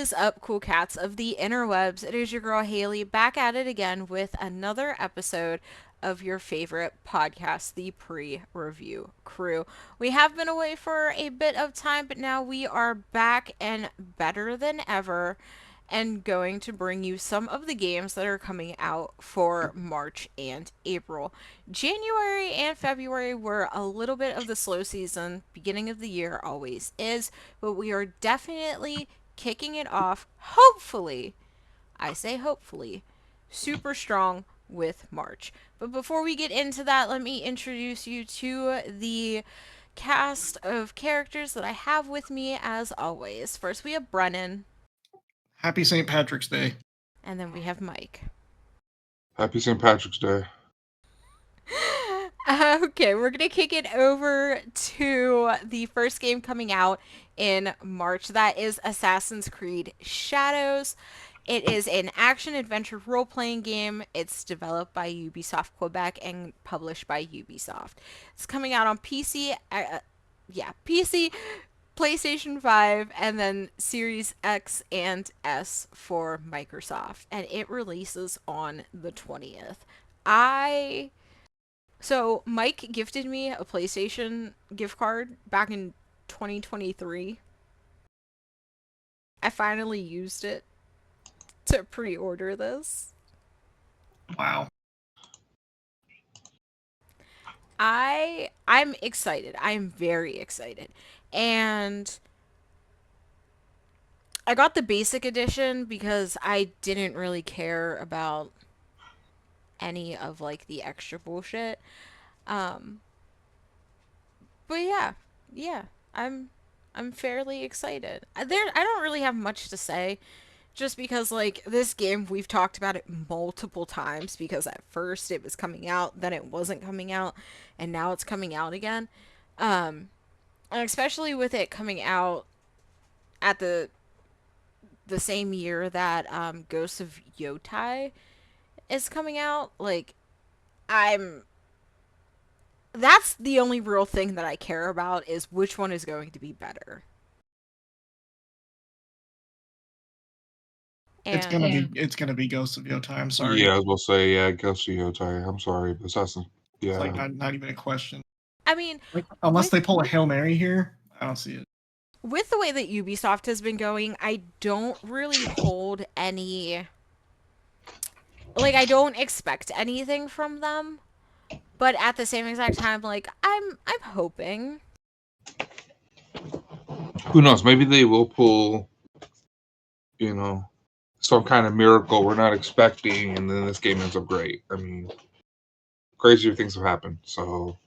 is up, cool cats of the interwebs? It is your girl Haley back at it again with another episode of your favorite podcast, the Pre-Review Crew. We have been away for a bit of time, but now we are back and better than ever and going to bring you some of the games that are coming out for March and April. January and February were a little bit of the slow season. Beginning of the year always is, but we are definitely kicking it off, hopefully, I say hopefully, super strong with March. But before we get into that, let me introduce you to the cast of characters that I have with me as always. First, we have Brennan. Happy St. Patrick's Day. And then we have Mike. Happy St. Patrick's Day. Okay, we're going to kick it over to the first game coming out in March. That is Assassin's Creed Shadows. It is an action-adventure role-playing game. It's developed by Ubisoft Quebec and published by Ubisoft. It's coming out on PC, PC, PlayStation 5, and then Series X and S for Microsoft. And it releases on the 20th. So Mike gifted me a PlayStation gift card back in 2023. I finally used it to pre-order this. Wow. I'm excited. I'm very excited. And I got the basic edition because I didn't really care about any of like the extra bullshit. Um but yeah, I'm fairly excited. I don't really have much to say just because like this game we've talked about it multiple times because at first it was coming out, then it wasn't coming out, and now it's coming out again. And especially with it coming out at the same year that Ghosts of Yotai is coming out, like I'm that's the only real thing that I care about is which one is going to be better. It's And gonna be Ghost of Yotai. I'm sorry. Yeah, I was going to say, yeah, Ghost of Yotai. I'm sorry, but Assassin. It's Yeah. like not even a question. I mean, Like, unless they pull a Hail Mary here, I don't see it. with the way that Ubisoft has been going, I don't really hold any like I don't expect anything from them. But at the same exact time, like I'm hoping. Who knows? Maybe they will pull, some kind of miracle we're not expecting, and then this game ends up great. I mean, crazier things have happened. So,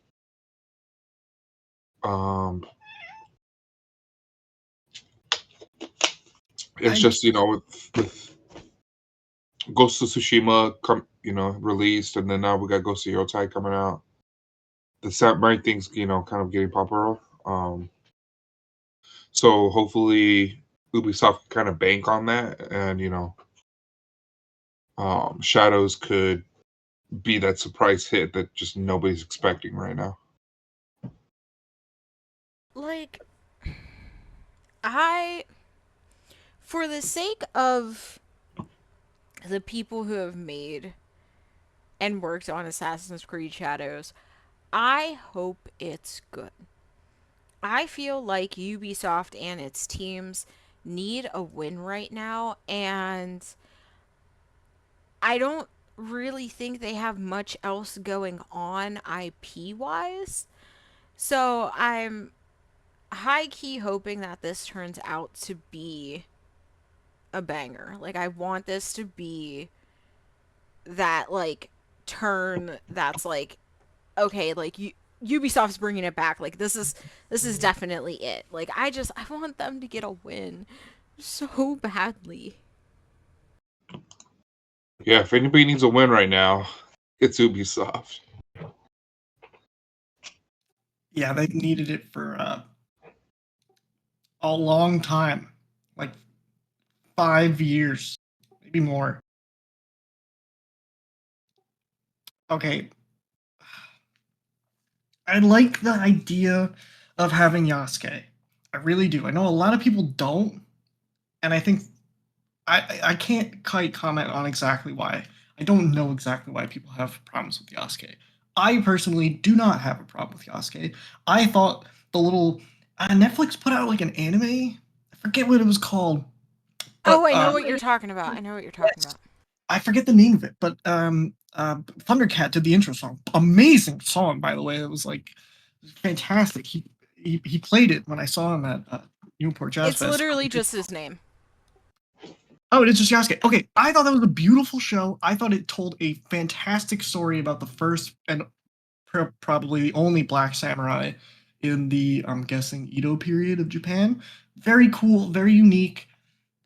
it's just with Ghost of Tsushima released, and then now we got Ghost of Yotai coming out. The samurai thing's kind of getting popular. So hopefully Ubisoft can kind of bank on that, and Shadows could be that surprise hit that just nobody's expecting right now. Like for the sake of the people who have made and worked on Assassin's Creed Shadows, I hope it's good. I feel like Ubisoft and its teams need a win right now, and I don't really think they have much else going on IP wise. So I'm high key hoping that this turns out to be a banger. Like, I want this to be that, like, turn that's like, okay, like, Ubisoft's bringing it back. Like, this is definitely it. Like, I want them to get a win so badly. Yeah, if anybody needs a win right now, it's Ubisoft. Yeah, they've needed it for a long time, like 5 years, maybe more. Okay, I like the idea of having Yasuke. I really do. I know a lot of people don't, and I think I can't quite comment on exactly why. I don't know exactly why people have problems with Yasuke. I personally do not have a problem with Yasuke. I thought the little Netflix put out like an anime. I forget what it was called, Oh, but I know what you're talking about. I know what you're talking yes, about. I forget the name of it. But Thundercat did the intro song. Amazing song, by the way. It was like fantastic. He played it when I saw him at Newport Jazz It's Fest. literally just his name. Oh, it is just Yasuke. Okay, I thought that was a beautiful show. I thought it told a fantastic story about the first and probably the only black samurai in the, I'm guessing, Edo period of Japan. Very cool, very unique.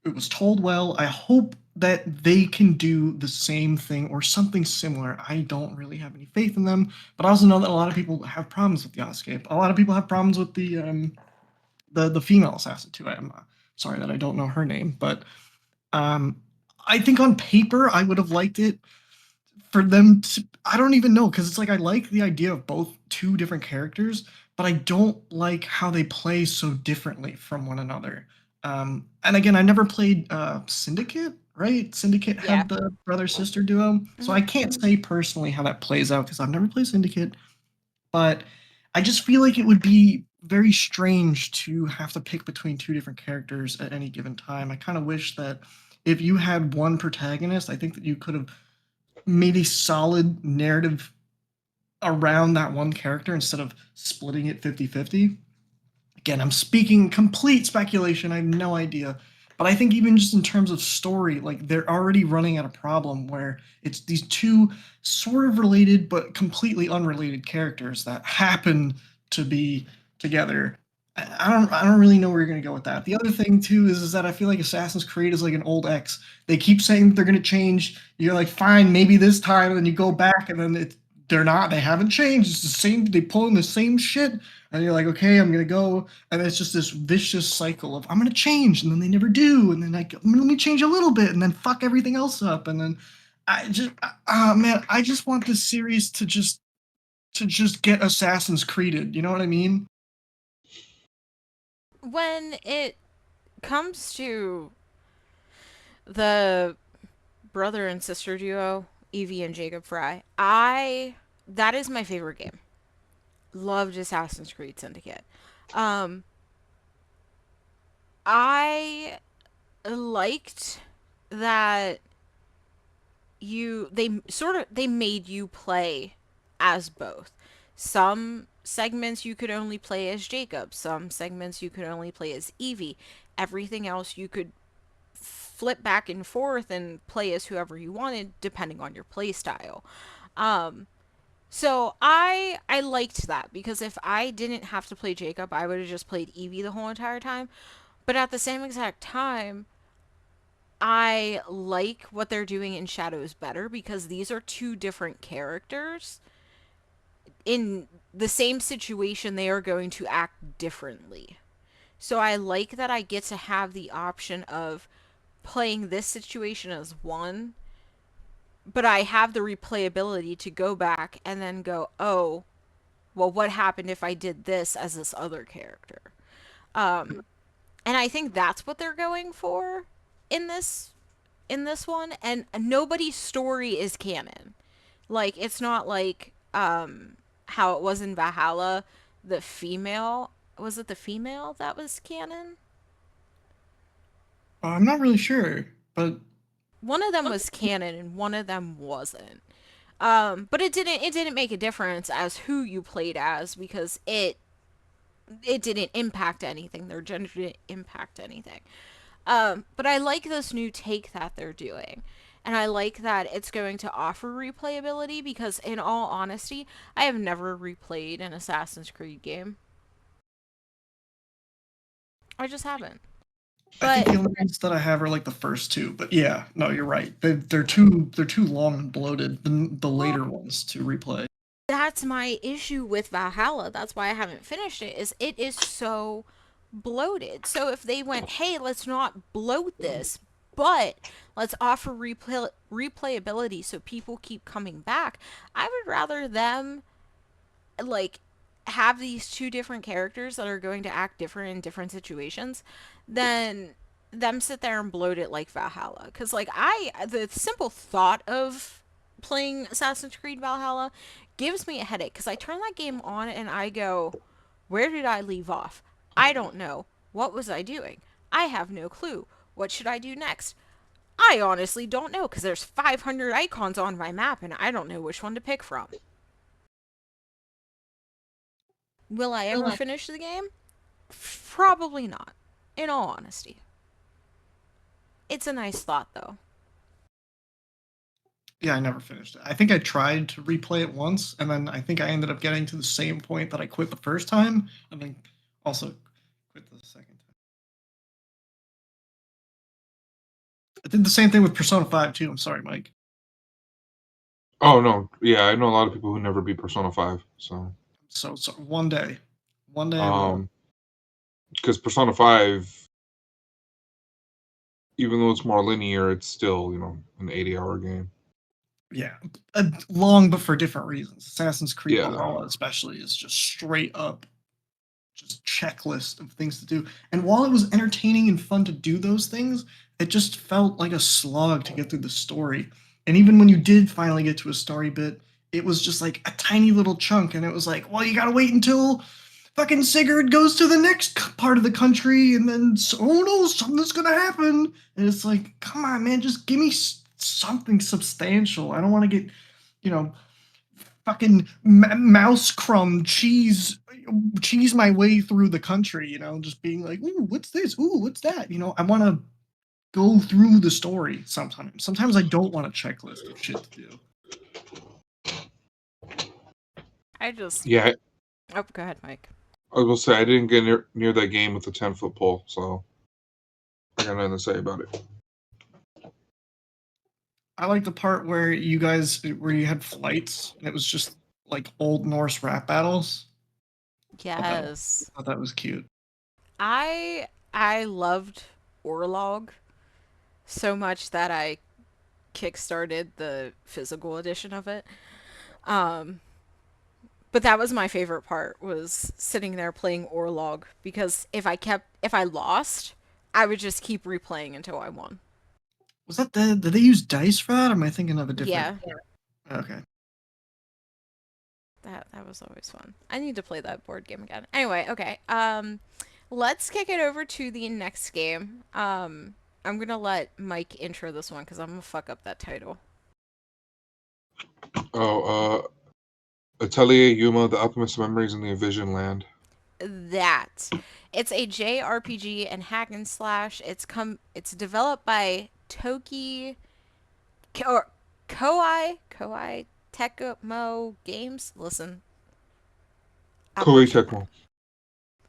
It was told well. I hope that they can do the same thing or something similar. I don't really have any faith in them, but I also know that a lot of people have problems with Yasuke. A lot of people have problems with the female assassin too. I'm sorry that I don't know her name, but um, I think on paper I would have liked it for them to. I don't even know because it's like I like the idea of both two different characters, but I don't like how they play so differently from one another. And again, I never played Syndicate, right? Syndicate Yeah. had the brother sister duo, so Hmm. I can't say personally how that plays out because I've never played Syndicate. But I just feel like it would be very strange to have to pick between two different characters at any given time. I kind of wish that if you had one protagonist, I think that you could have made a solid narrative around that one character instead of splitting it 50-50. Again, I'm speaking complete speculation. I have no idea. But I think even just in terms of story, like they're already running at a problem where it's these two sort of related but completely unrelated characters that happen to be together. I don't really know where you're gonna go with that. The other thing too is that I feel like Assassin's Creed is like an old ex. They keep saying that they're gonna change. You're like, fine, maybe this time, and then you go back and then they're not. They haven't changed. It's the same. They pull in the same shit, and you're like, okay, I'm gonna go, and it's just this vicious cycle of I'm gonna change, and then they never do, and then like let me change a little bit, and then fuck everything else up, and then man, I just want this series to just get Assassin's Creeded. You know what I mean? When it comes to the brother and sister duo, Evie and Jacob Fry, that is my favorite game. Loved Assassin's Creed Syndicate. Um, I liked that they made you play as both. Some segments you could only play as Jacob, some segments you could only play as Evie. Everything else you could flip back and forth and play as whoever you wanted depending on your play style. Um so I liked that because if I didn't have to play Jacob, I would have just played Evie the whole entire time. But at the same exact time, I like what they're doing in Shadows better because these are two different characters. In the same situation, they are going to act differently. So I like that I get to have the option of playing this situation as one, but I have the replayability to go back and then go, oh, well, what happened if I did this as this other character? Um, and I think that's what they're going for in this one. And nobody's story is canon. Like it's not like how it was in Valhalla. The female was it the female that was canon? I'm not really sure, but One of them was canon and one of them wasn't. But it didn't make a difference as who you played as because it didn't impact anything. Their gender didn't impact anything. But I like this new take that they're doing. And I like that it's going to offer replayability because, in all honesty, I have never replayed an Assassin's Creed game. I just haven't. I think But the only ones that I have are like the first two. But yeah, no, you're right. They're too long and bloated. The well, later ones to replay. that's my issue with Valhalla. That's why I haven't finished it. Is it is so bloated. So if they went, hey, let's not bloat this, but let's offer replayability so people keep coming back. I would rather them like have these two different characters that are going to act different in different situations than them sit there and bloat it like Valhalla. Because, like, the simple thought of playing Assassin's Creed Valhalla gives me a headache. Because I turn that game on and I go, where did I leave off? I don't know. What was I doing? I have no clue. What should I do next? I honestly don't know because there's 500 icons on my map and I don't know which one to pick from. Will I ever finish the game? Probably not, in all honesty. It's a nice thought, though. Yeah, I never finished it. I think I tried to replay it once, and then I think I ended up getting to the same point that I quit the first time, and then also quit the second time. I did the same thing with Persona 5 too. I'm sorry, Mike. Oh no, yeah, I know a lot of people who never beat Persona 5. So one day I will. Because Persona 5, even though it's more linear, it's still an 80-hour game. Yeah, long but for different reasons. Assassin's Creed Yeah. Valhalla especially is just straight up just checklist of things to do. And while it was entertaining and fun to do those things, it just felt like a slog to get through the story. And even when you did finally get to a story bit, it was just like a tiny little chunk, and it was like, well, you gotta wait until fucking Sigurd goes to the next part of the country, and then oh no, something's gonna happen. And it's like, come on, man, just give me something substantial. I don't want to get, fucking mouse crumb cheese my way through the country, just being like, ooh, what's this? Ooh, what's that? I want to go through the story sometimes. Sometimes I don't want a checklist of shit to do. Yeah. Oh, go ahead, Mike. I was gonna say I didn't get near that game with the 10-foot pole, so I got nothing to say about it. I like the part where you had flights, and it was just like Old Norse rap battles. Yes. I thought that was cute. I loved Orlog so much that I kickstarted the physical edition of it. But that was my favorite part, was sitting there playing Orlog, because if I lost, I would just keep replaying until I won. Was that did they use dice for that? Or am I thinking of a different? Yeah. Okay. That was always fun. I need to play that board game again. Anyway, okay. Let's kick it over to the next game. I'm gonna let Mike intro this one because I'm gonna fuck up that title. Atelier Yuma, The Alchemist Memories in the Envision Land. That. It's a JRPG and hack and slash. It's developed by Toki or Koei Tecmo Games. Listen. Koei Tecmo.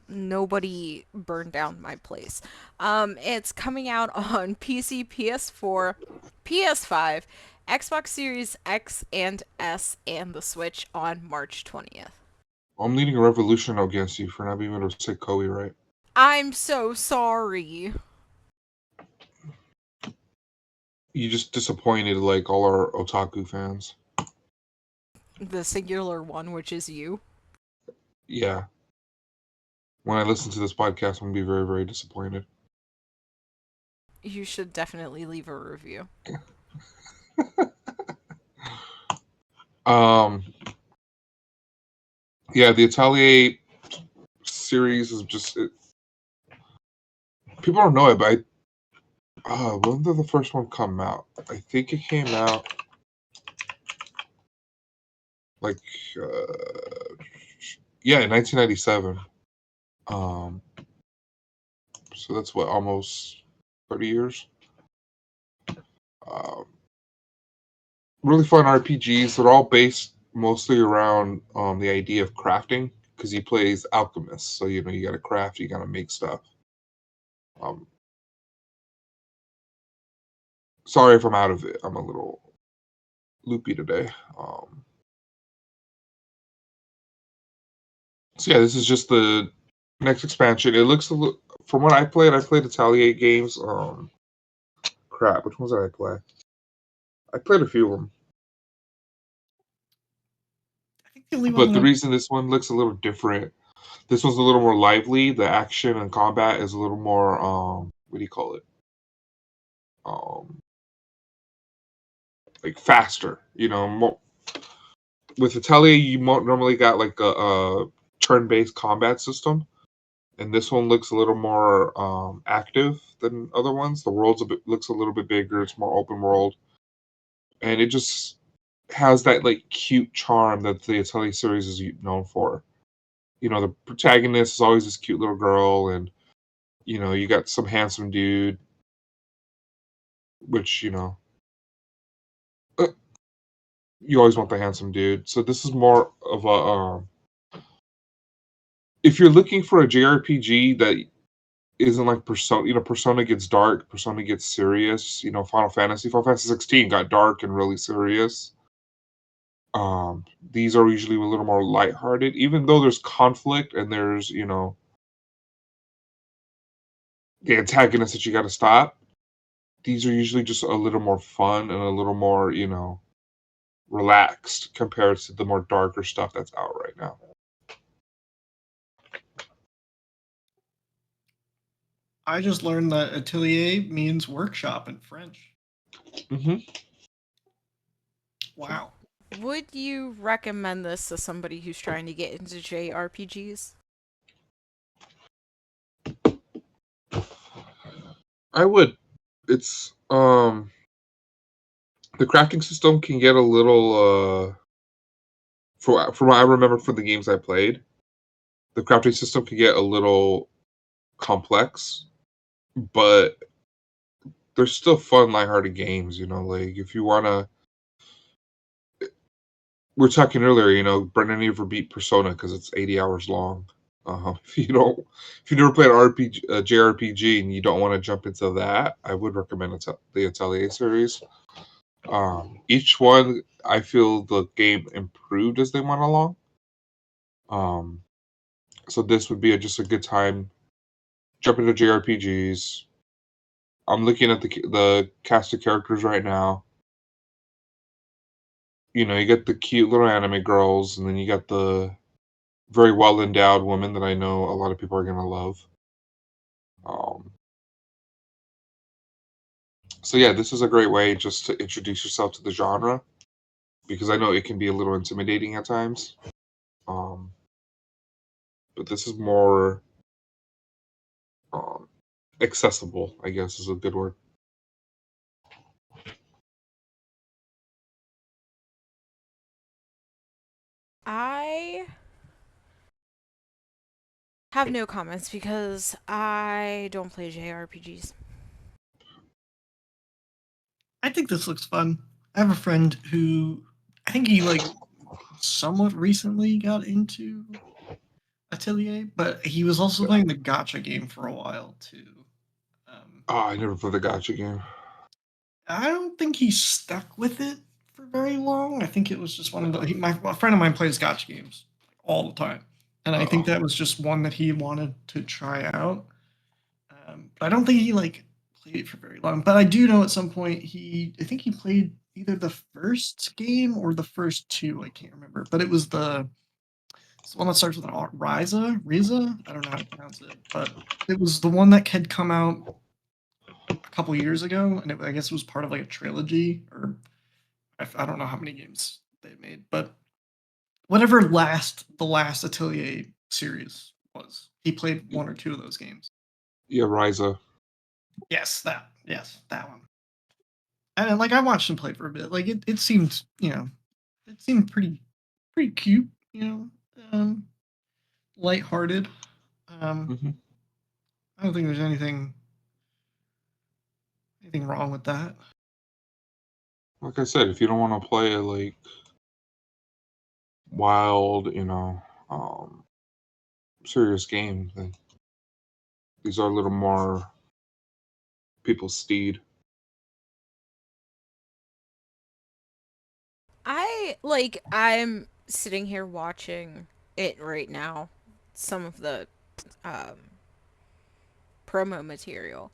Nobody burned down my place. It's coming out on PC, PS4, PS5, Xbox Series X and S, and the Switch on March 20th. I'm leading a revolution against you for not being able to say Koei right. I'm so sorry. You just disappointed like all our otaku fans. The singular one, which is you. Yeah. When I listen to this podcast, I'm going to be very, very disappointed. You should definitely leave a review. Yeah, the Atelier series is just... people don't know it, but when did the first one come out? I think it came out like... in 1997. So that's what, almost 30 years? Really fun RPGs. They're all based mostly around the idea of crafting, because he plays alchemist. So, you gotta craft, you gotta make stuff. Sorry if I'm out of it. I'm a little loopy today. So yeah, this is just the next expansion. It looks a little... From what I played Atelier games. Crap, which ones did I play? I played a few of them. But the reason this one looks a little different, this one's a little more lively. The action and combat is a little more, what do you call it? um, like faster. With Atelier, you normally got like a turn-based combat system, and this one looks a little more active than other ones. The looks a little bit bigger. It's more open world, and it just has that like cute charm that the Atelier series is known for. The protagonist is always this cute little girl, and you got some handsome dude, which uh, you always want the handsome dude. So this is more of a if you're looking for a JRPG that isn't like Persona. Persona gets dark, Persona gets serious. Final Fantasy 16 got dark and really serious. These are usually a little more lighthearted, even though there's conflict and there's the antagonist that you got to stop. These are usually just a little more fun and a little more relaxed compared to the more darker stuff that's out right now. I just learned that atelier means workshop in French. Hmm. Wow. Would you recommend this to somebody who's trying to get into JRPGs? I would. It's the crafting system can get a little from what I remember from the games I played, the crafting system can get a little complex, but they're still fun, lighthearted games. Like if you wanna, we are talking earlier. Brennan never beat Persona because it's 80 hours long. If you don't, if you never played an RPG, JRPG, and you don't want to jump into that, I would recommend the Atelier series. Each one, I feel the game improved as they went along. Um, so this would be just a good time. Jump into JRPGs. I'm looking at the cast of characters right now. You get the cute little anime girls, and then you got the very well endowed woman that I know a lot of people are gonna love. Um, so yeah, this is a great way just to introduce yourself to the genre because I know it can be a little intimidating at times. Um, but this is more um, accessible, I guess is a good word. I have no comments because I don't play JRPGs. I think this looks fun. I have a friend who I think he like somewhat recently got into Atelier, but he was also playing the gotcha game for a while too. Oh, I never played the gotcha game. I don't think he stuck with it for very long. I think it was just one of the. A friend of mine plays gotcha games all the time, and I think Oh, that was just one that he wanted to try out. But I don't think he like played it for very long. But I do know at some point I think he played either the first game or the first two. I can't remember, but it's the one that starts with an R, Riza. I don't know how to pronounce it, but it was the one that had come out a couple years ago, and I guess it was part of like a trilogy, or I don't know how many games they made, but whatever the last Atelier series was, he played one or two of those games. yeah, Ryza. Yes, that one. And like I watched him play for a bit. Like it seemed, it seemed pretty cute, lighthearted. Um, Hmm. I don't think there's anything wrong with that. Like I said, if you don't want to play like wild, serious game, then these are a little more people's steed. I'm sitting here watching it right now, some of the um, promo material.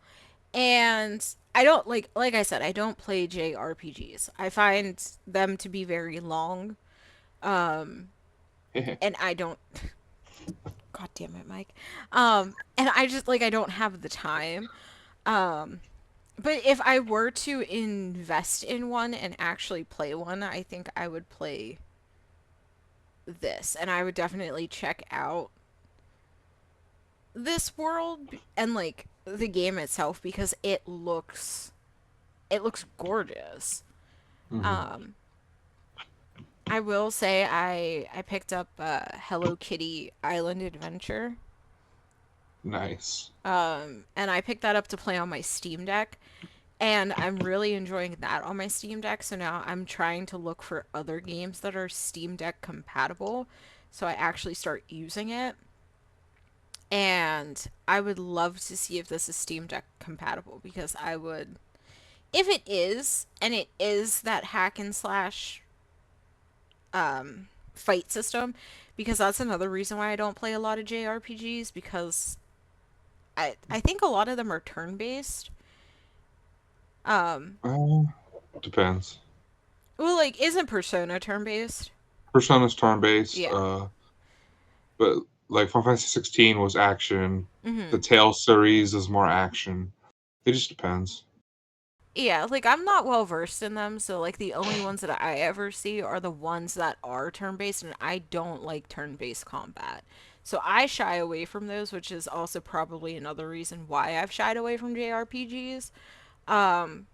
And I don't like I said, I don't play JRPGs. I find them to be very long. Um and I don't God damn it, Mike. And I just I don't have the time. Um But if I were to invest in one and actually play one, I think I would play this, and I would definitely check out this world and like the game itself because it looks gorgeous. Hmm. Um, I will say I picked up Hello Kitty Island Adventure. Nice. And I picked that up to play on my Steam Deck, and I'm really enjoying that on my Steam Deck. So now I'm trying to look for other games that are Steam Deck compatible, so I actually start using it. And I would love to see if this is Steam Deck compatible because I would, if it is, and it is that hack and slash fight system, because that's another reason why I don't play a lot of JRPGs because I think a lot of them are turn based. Um, Uh, Depends. well, like isn't Persona turn based? Persona's turn based. Yeah. But like Final Fantasy 16 was action. The Mhm. Tales series is more action. It just depends. Yeah, like I'm not well versed in them, so like the only ones that I ever see are the ones that are turn based, and I don't like turn based combat. So I shy away from those, which is also probably another reason why I've shied away from JRPGs. Um,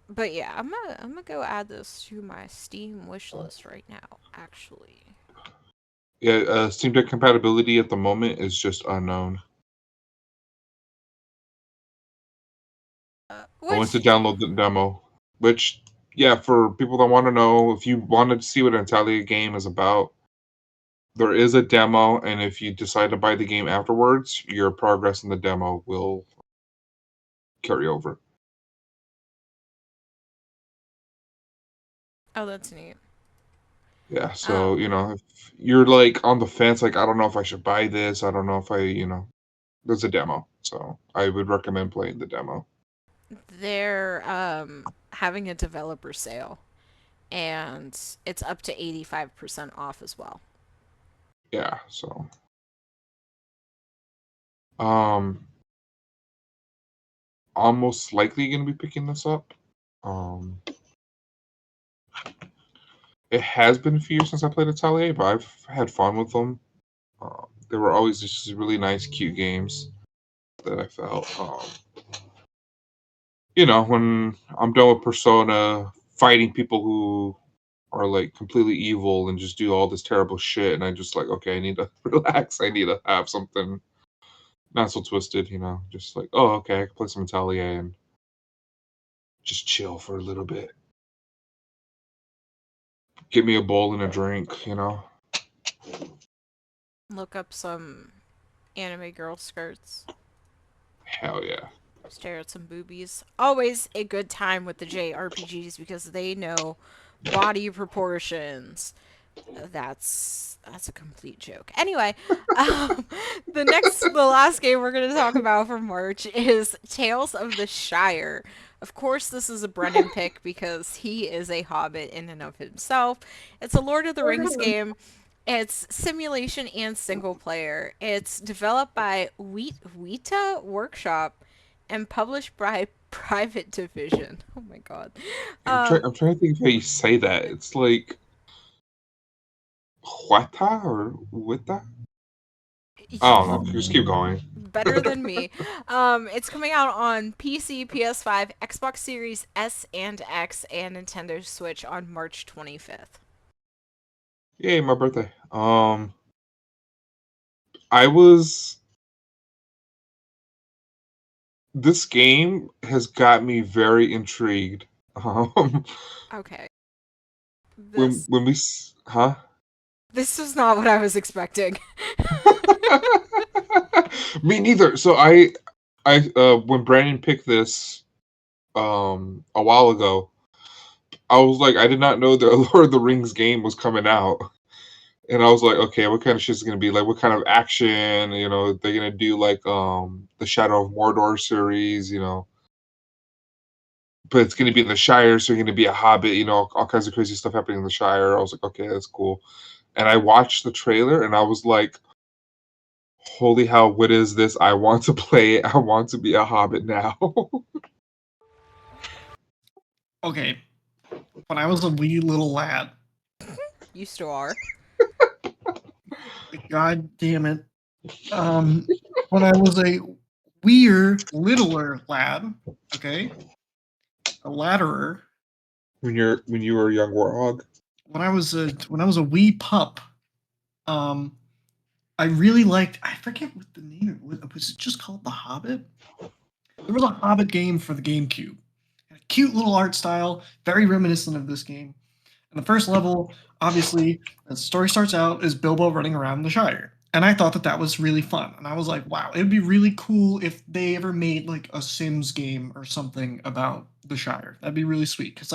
but yeah, I'm gonna go add this to my Steam wish list right now. Actually, Yeah, Steam Deck compatibility at the moment is just unknown. I went to which download the demo, which, yeah, for people that want to know, if you wanted to see what an Italia game is about, there is a demo, and if you decide to buy the game afterwards, your progress in the demo will carry over. oh, that's neat. Yeah, so, Um, if you're like on the fence, like, I don't know if I should buy this, I don't know if there's a demo. So I would recommend playing the demo. they're having a developer sale, and it's up to 85% off as well. Yeah, so um I'm most likely gonna be picking this up. Um it has been a few years since I played Atelier, but I've had fun with them. They were always just really nice, cute games that I felt. When I'm done with Persona, fighting people who are like completely evil and just do all this terrible shit, and I just like, okay, I need to relax. I need to have something not so twisted. Just like, oh, okay, I can play some Atelier and just chill for a little bit. Get me a bowl and a drink. Look up some anime girl skirts. Hell yeah. Stare at some boobies. Always a good time with the JRPGs because they know body proportions. That's a complete joke. Anyway, um, the last game we're gonna talk about for March is Tales of the Shire. Of course, this is a Brennan pick because he is a hobbit in and of himself. It's a Lord of the Rings game. It's simulation and single player. It's developed by Weta Workshop and published by Private Division. Oh my god. Um, I'm trying to think of how you say that. It's like Huata or Wita? I don't know. Just keep going. better than me. It's coming out on PC, PS5, Xbox Series S and X, and Nintendo Switch on March 25th. Yay, my birthday. I was. This game has got me very intrigued. Um, Okay. when This when we huh? this was not what I was expecting. Me neither. So I when Brandon picked this a while ago, I was like, I did not know the Lord of the Rings game was coming out. And I was like, okay, what kind of shit is gonna be like? What kind of action? They're gonna do like the Shadow of Mordor series, but it's gonna be in the Shire, so you're gonna be a hobbit, all kinds of crazy stuff happening in the Shire. I was like, okay, that's cool. And I watched the trailer and I was like, Holy hell, what is this? I want to play it. I want to be a hobbit now. Okay, when I was a wee little lad, You still are. god damn it. When I was a weird littler lad, okay, a ladderer, when you were a young warthog. when I was a wee pup, um, I really liked. I forget what the name was. It just called The Hobbit? There was a Hobbit game for the GameCube. A cute little art style, very reminiscent of this game. And the first level, obviously, as the story starts out, is Bilbo running around the Shire. And I thought that that was really fun. And I was like, wow, it would be really cool if they ever made like a Sims game or something about the Shire. That'd be really sweet. Because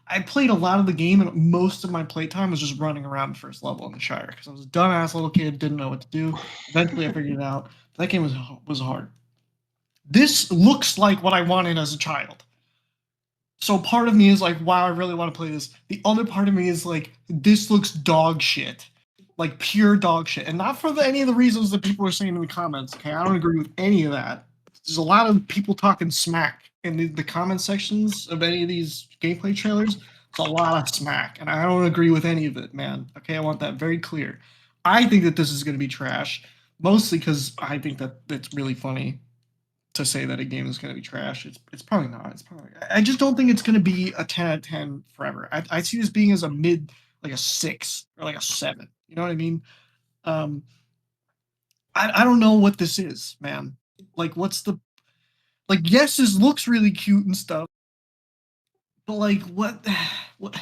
I played a lot of the game, and most of my playtime was just running around the first level in the Shire. Because I was a dumbass little kid, didn't know what to do. Eventually, I figured it out. That game was hard. This looks like what I wanted as a child. So part of me is like, wow, I really want to play this. The other part of me is like, this looks dog shit. Like pure dog shit. And not for any of the reasons that people are saying in the comments. Okay, I don't agree with any of that. There's a lot of people talking smack in the comment sections of any of these gameplay trailers. It's a lot of smack. And I don't agree with any of it, man. Okay, I want that very clear. I think that this is going to be trash. Mostly because I think that it's really funny to say that a game is going to be trash. It's probably not. It's probably. I just don't think it's going to be a 10 out of 10 forever. I see this being as a mid, like a 6 or like a 7. You know what I mean? Um, I don't know what this is, man. Like, what's the like? Yes, this looks really cute and stuff, but like, what? What?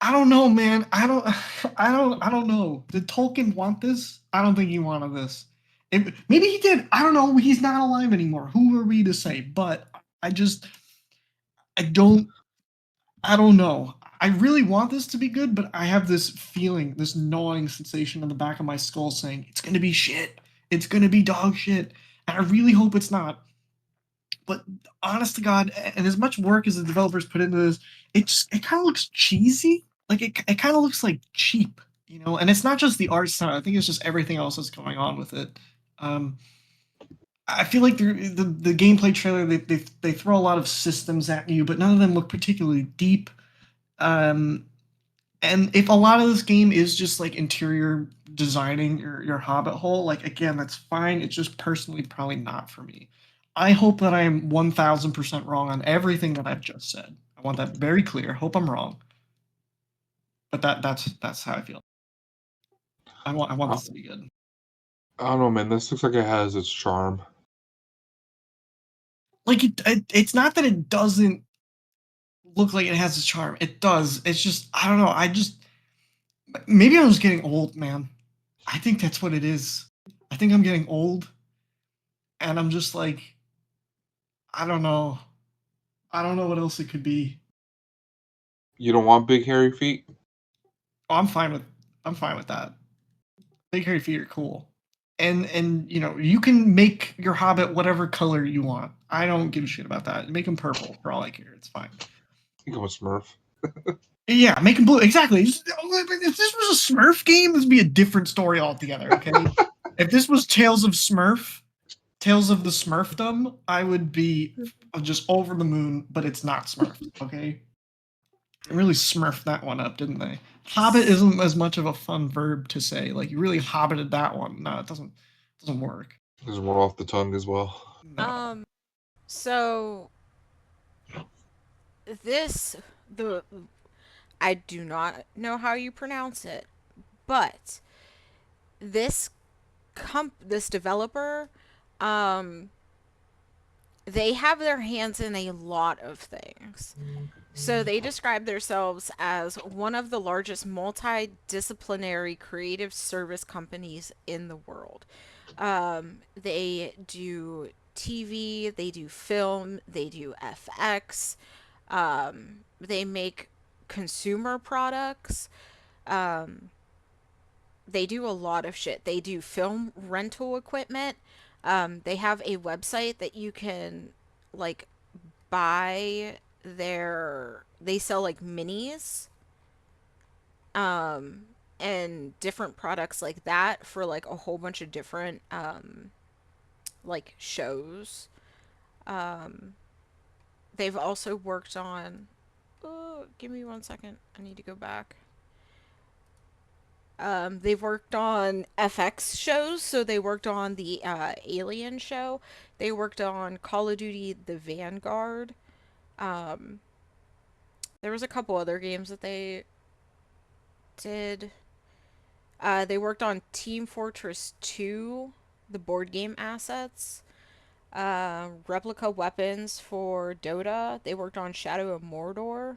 I don't know, man. I don't know. Did Tolkien want this? I don't think he wanted this. Maybe he did. I don't know. He's not alive anymore. Who are we to say? But I just, I don't, I don't know. I really want this to be good, but I have this feeling, this gnawing sensation in the back of my skull saying it's gonna be shit. It's gonna be dog shit, and I really hope it's not. But honest to God, and as much work as the developers put into this, it kind of looks cheesy. Like it kind of looks like cheap, you know. And it's not just the art style. I think it's just everything else that's going on with it. Um, I feel like the gameplay trailer they throw a lot of systems at you, but none of them look particularly deep. Um, and if a lot of this game is just like interior designing your hobbit hole, like again, that's fine. It's just personally probably not for me. I hope that I am 1000% wrong on everything that I've just said. I want that very clear. Hope I'm wrong. But that's how I feel. I want I, this to be good. I don't know, man. This looks like it has its charm. Like it's not that it doesn't look like it has its charm. It does. It's just I don't know. I just maybe I'm just getting old, man. I think that's what it is. I think I'm getting old, and I'm just like, I don't know. I don't know what else it could be. You don't want big hairy feet? Oh, I'm fine with that. Big hairy feet are cool. And you know, you can make your hobbit whatever color you want. I don't give a shit about that. Make him purple for all I care. It's fine. I think I'm a Smurf. Yeah, make him blue. Exactly. If this was a Smurf game, this would be a different story altogether, okay? If this was Tales of the Smurfdom, I would be just over the moon, but it's not Smurf, okay? They really smurfed that one up, didn't they? Hobbit isn't as much of a fun verb to say. Like you really hobbited that one. No, it doesn't work. There's one off the tongue as well. No. So this the I do not know how you pronounce it, but this this developer, um, they have their hands in a lot of things. So they describe themselves as one of the largest multidisciplinary creative service companies in the world. They do TV, they do film, they do FX, they make consumer products. Um, they do a lot of shit. They do film rental equipment. They have a website that you can like buy they sell like minis. and different products like that for like a whole bunch of different like shows. Um, they've also worked on. Oh, give me 1 second. I need to go back. They've worked on FX shows, so they worked on the Alien show. They worked on Call of Duty: The Vanguard. Um, there was a couple other games that they did. They worked on Team Fortress 2, the board game assets. Replica weapons for Dota. They worked on Shadow of Mordor.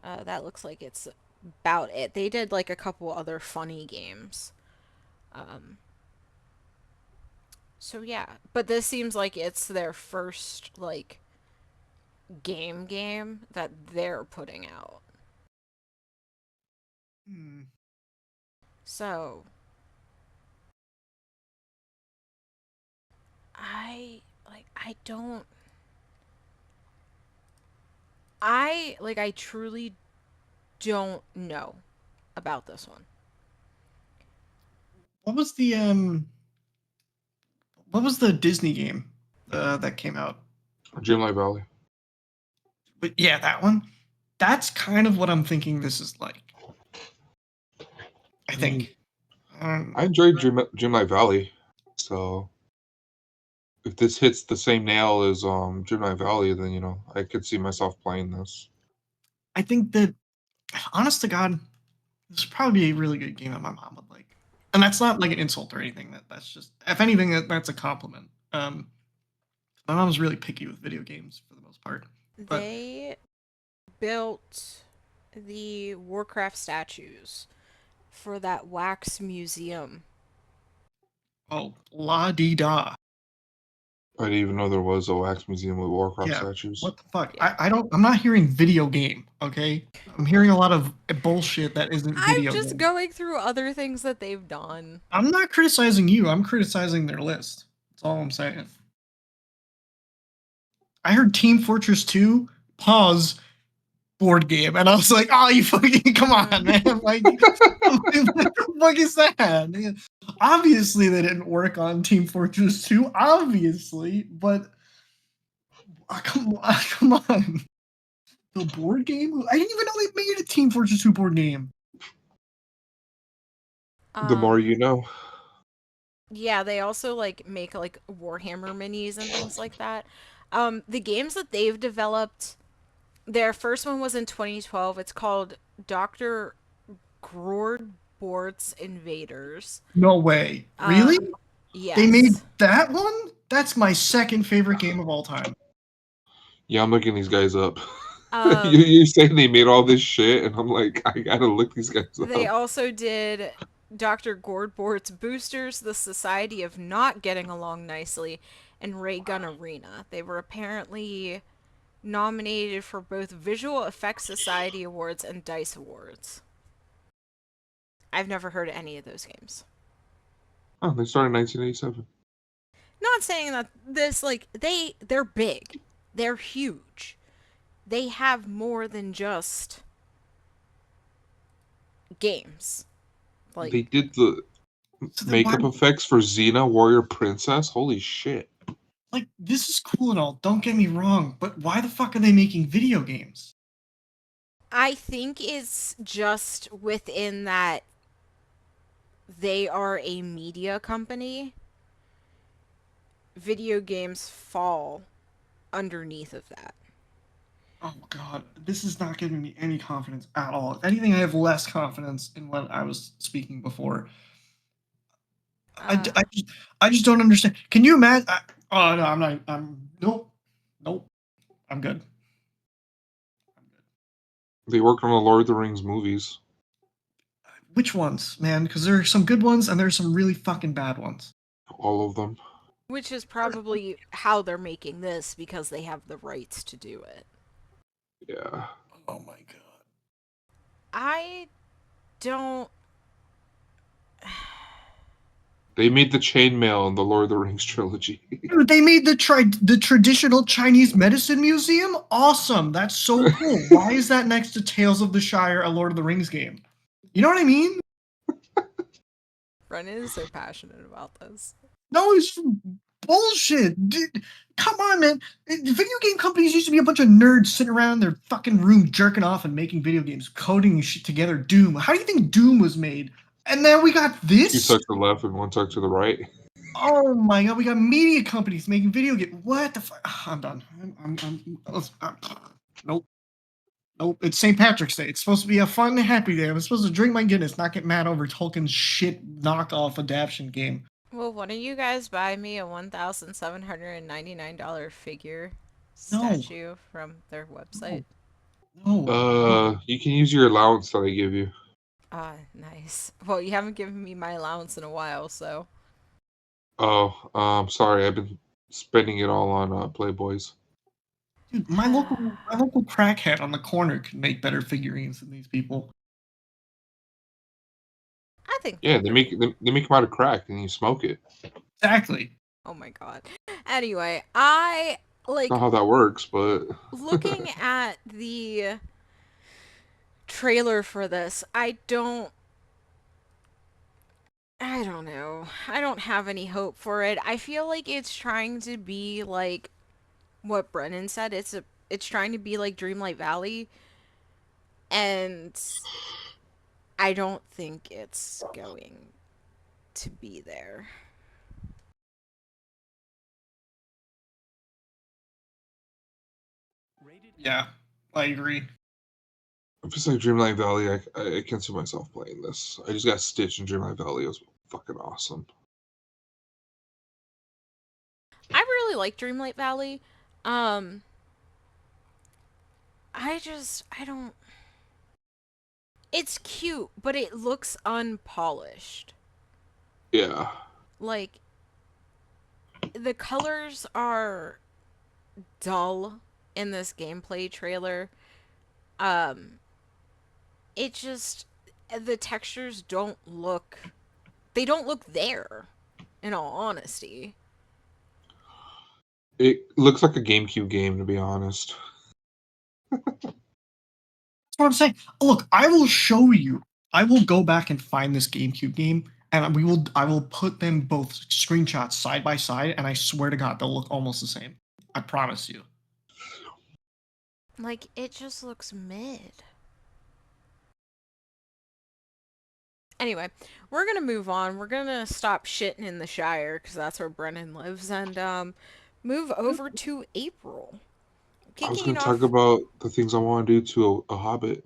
That looks like it's about it. They did like a couple other funny games. Um, so yeah, but this seems like it's their first like game that they're putting out. Hmm. So I don't I truly don't know about this one. What was the Disney game that came out? Dreamlight Valley. But yeah, that one. That's kind of what I'm thinking this is like. I think. I enjoyed Dreamlight Valley, so if this hits the same nail as Dreamlight Valley, then I could see myself playing this. I think that, honest to God, this would probably be a really good game that my mom would like. And that's not like an insult or anything. That's just, if anything, that's a compliment. My mom's really picky with video games for the most part. But They built the Warcraft statues for that wax museum. oh, la di da. I didn't even know there was a wax museum with Warcraft Yeah. statues. What the fuck? Yeah. I'm not hearing video game, okay? I'm hearing a lot of bullshit that isn't video I'm just game. going through other things that they've done. I'm not criticizing you. I'm criticizing their list. That's all I'm saying. I heard Team Fortress 2, pause, board game. And I was like, oh, you fucking, come on, man. Like, what the fuck is that? Obviously, they didn't work on Team Fortress 2, obviously, but come on. The board game? I didn't even know they made a Team Fortress 2 board game. The more you know. Yeah, they also like make like Warhammer minis and things like that. The games that they've developed, their first one was in 2012. It's called Dr. Grordbort's Invaders. No way. Really? They made Yes. that one? That's my second favorite game of all time. Yeah, I'm looking these guys up. Um, You're saying they made all this shit, and I'm like, I gotta look these guys up. They also did Dr. Gordbort's Boosters, The Society of Not Getting Along Nicely, and Ray Gun Arena. They were apparently nominated for both Visual Effects Society Awards and DICE Awards. I've never heard of any of those games. Oh, they started in 1987. Not saying that this like they're big. They're huge. They have more than just games. Like They did the So then makeup why, effects for Xena Warrior Princess. Holy shit. like, this is cool and all, don't get me wrong, but why the fuck are they making video games? I think it's just within that they are a media company. Video games fall underneath of that. Oh god, this is not giving me any confidence at all. If anything, I have less confidence in what I was speaking before. Uh, I just don't understand. Can you imagine? Oh no, I'm not. Nope. I'm good. They worked on the Lord of the Rings movies. Which ones, man? Because there are some good ones and there's some really fucking bad ones. All of them. which is probably how they're making this because they have the rights to do it. Yeah. Oh my god. I don't. They made the chainmail in the Lord of the Rings trilogy. Dude, they made the traditional Chinese medicine museum? Awesome. That's so cool. Why is that next to Tales of the Shire, a Lord of the Rings game? You know what I mean? Brennan is so passionate about this. No, it's bullshit. Dude, come on, man. Video game companies used to be a bunch of nerds sitting around in their fucking room jerking off and making video games, coding shit together. Doom. How do you think Doom was made? And now we got Two this? tuck to the left and one tuck to the right. Oh my god, we got media companies making video games. What the fuck? I'm done. Nope. Nope. It's St. Patrick's Day. It's supposed to be a fun, happy day. I'm supposed to drink my Guinness, not get mad over Tolkien's shit knockoff adaptation game. Well, why don't you guys buy me a $1,799 figure No. statue from their website? No. You can use your allowance that I give you. Ah, nice. Well, you haven't given me my allowance in a while, so. Oh, sorry. I've been spending it all on Playboys. Dude, my local crackhead on the corner can make better figurines than these people. I think. Yeah, they make them out of crack and you smoke it. Exactly. Oh my god. Anyway, I like Not how that works, but looking at the trailer for this. I don't know. I don't have any hope for it. I feel like it's trying to be like what Brennan said. It's trying to be like Dreamlight Valley, and I don't think it's going to be there. Yeah, I agree. if it's like Dreamlight Valley, I can't see myself playing this. I just got Stitch in Dreamlight Valley. It was fucking awesome. I really like Dreamlight Valley. I don't. It's cute, but it looks unpolished. Yeah. Like, the colors are dull in this gameplay trailer. Um, it just. The textures don't look. They don't look there, in all honesty. It looks like a GameCube game, to be honest. That's what I'm saying. Look, I will show you. I will go back and find this GameCube game, and I will put them both screenshots side by side, and I swear to God, they'll look almost the same. I promise you. Like, it just looks mid. Anyway, we're gonna move on. We're gonna stop shitting in the Shire, because that's where Brennan lives, and move over to April. I was Kicking going it to talk off. about the things I want to do to a Hobbit.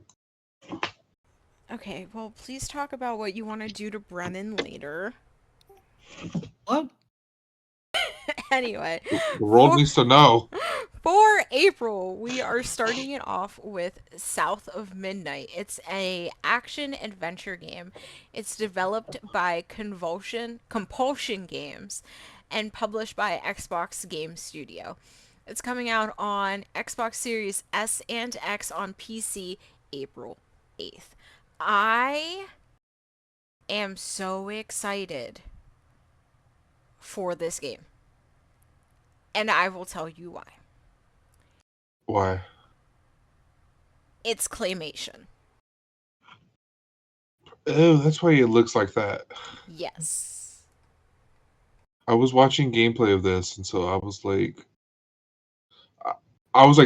Okay, well, please talk about what you want to do to Brennan later. What? Anyway, The world needs to know. for April, we are starting it off with South of Midnight. It's a action adventure game. It's developed by Compulsion Games and published by Xbox Game Studio. It's coming out on Xbox Series S and X on PC April 8th. I am so excited for this game. And I will tell you why. Why? It's claymation. Oh, that's why it looks like that. Yes. I was watching gameplay of this, and so I was like,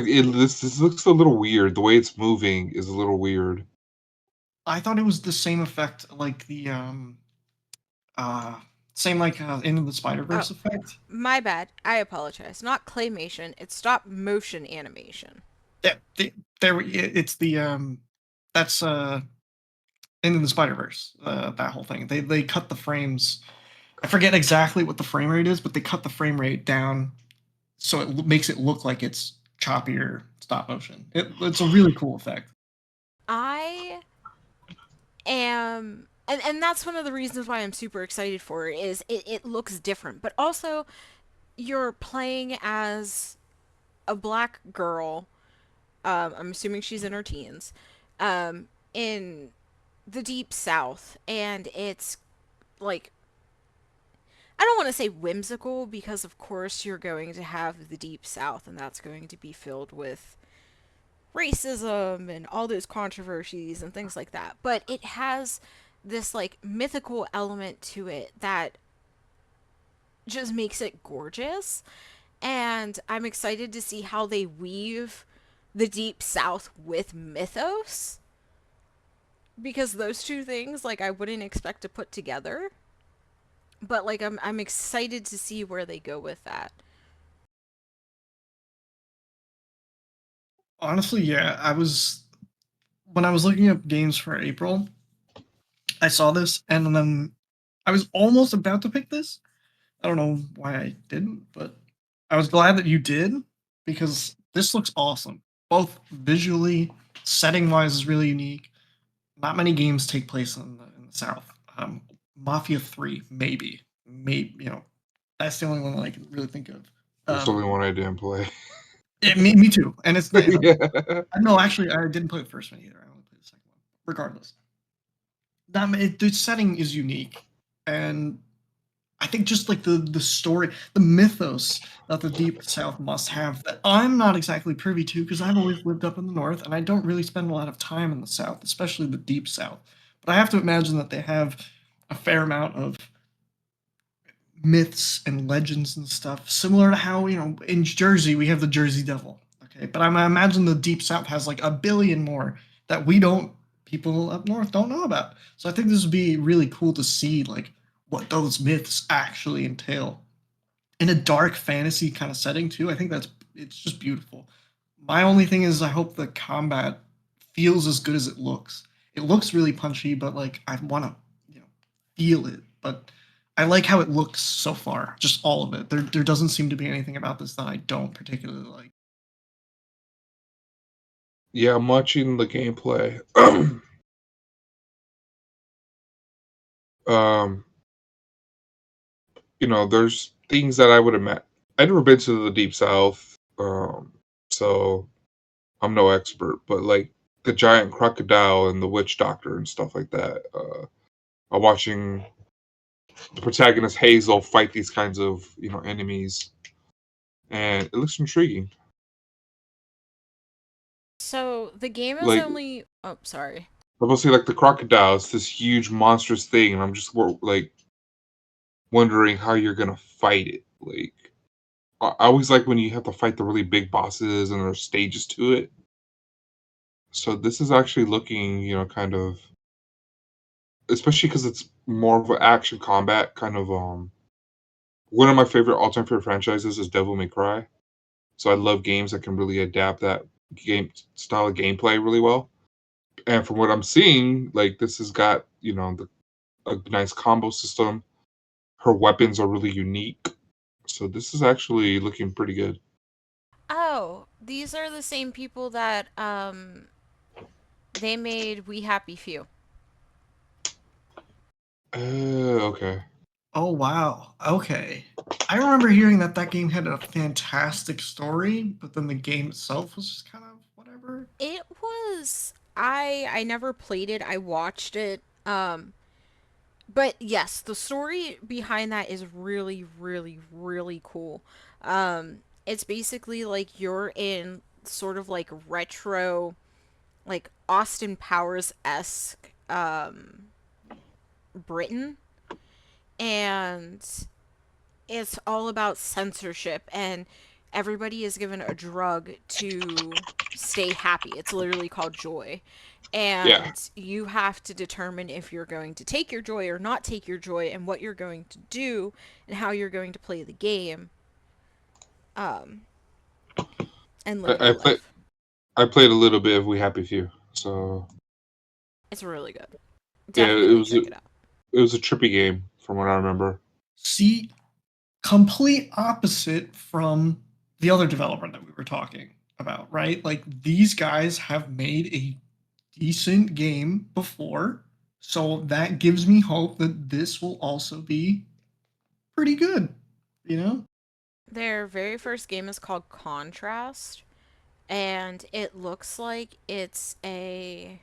this looks a little weird. The way it's moving is a little weird. I thought it was the same effect like the same like Into the Spider-Verse effect. My bad. I apologize. Not claymation. It's stop motion animation. Yeah, it's the that's Into the Spider-Verse. That whole thing. They cut the frames. I forget exactly what the frame rate is, but they cut the frame rate down so it makes it look like it's choppier stop motion. It's a really cool effect. I am and that's one of the reasons why I'm super excited for it is it looks different. But also you're playing as a black girl. I'm assuming she's in her teens. In the deep south, and it's like I don't want to say whimsical because of course you're going to have the deep south and that's going to be filled with racism and all those controversies and things like that. But it has this like mythical element to it that just makes it gorgeous. And I'm excited to see how they weave the Deep South with mythos, because those two things like I wouldn't expect to put together. But like I'm excited to see where they go with that. Honestly, yeah, when I was looking up games for April, I saw this and then I was almost about to pick this. I don't know why I didn't, but I was glad that you did because this looks awesome. Both visually, setting wise is really unique. Not many games take place in the South. Mafia 3, maybe. Maybe, that's the only one that I can really think of. That's the only Um, one I didn't play. yeah, me too. And it's not, Yeah. no, actually, I didn't play the first one either. I only played the second one. Regardless, the setting is unique, and I think just like the story, the mythos that the Deep South must have that I'm not exactly privy to because I've always lived up in the North and I don't really spend a lot of time in the South, especially the Deep South. But I have to imagine that they have a fair amount of myths and legends and stuff, similar to how, in Jersey we have the Jersey Devil. Okay, but I imagine the Deep South has like a billion more that people up north don't know about. So I think this would be really cool to see like what those myths actually entail in a dark fantasy kind of setting too. I think it's just beautiful. My only thing is I hope the combat feels as good as it looks. It looks really punchy, but like I want to, feel it. But I like how it looks so far, just all of it. There doesn't seem to be anything about this that I don't particularly like. Yeah, I'm watching the gameplay. um, there's things that I would imagine. I've never been to the Deep South, so I'm no expert. But like the giant crocodile and the witch doctor and stuff like that. I'm watching the protagonist Hazel fight these kinds of enemies, and it looks intriguing. So the game is Like only. Oh, sorry. I'm gonna say, like the crocodile, it's this huge monstrous thing, and I'm just like wondering how you're gonna fight it. Like I always like when you have to fight the really big bosses and there's stages to it. So this is actually looking, kind of, especially because it's more of an action combat kind of. One of my favorite all-time favorite franchises is Devil May Cry. So I love games that can really adapt that game style of gameplay really well. And from what I'm seeing, like this has got a nice combo system. Her weapons are really unique. So this is actually looking pretty good. Oh, these are the same people that they made We Happy Few. Okay. Oh wow. Okay. I remember hearing that game had a fantastic story, but then the game itself was just kind of whatever. It was I never played it. I watched it. But yes, the story behind that is really really cool. It's basically like you're in sort of like retro like Austin Powers-esque Britain, and it's all about censorship, and everybody is given a drug to stay happy. It's literally called joy. Yeah. And you have to determine if you're going to take your joy or not take your joy, and what you're going to do and how you're going to play the game, um, and live I, your I played life. I played a little bit of We Happy Few. So It's really good. yeah, Definitely check it out. it was a trippy game from what I remember. See, complete opposite from the other developer that we were talking about, right? Like these guys have made a decent game before, so that gives me hope that this will also be pretty good, you know? Their very first game is called Contrast, and it looks like it's a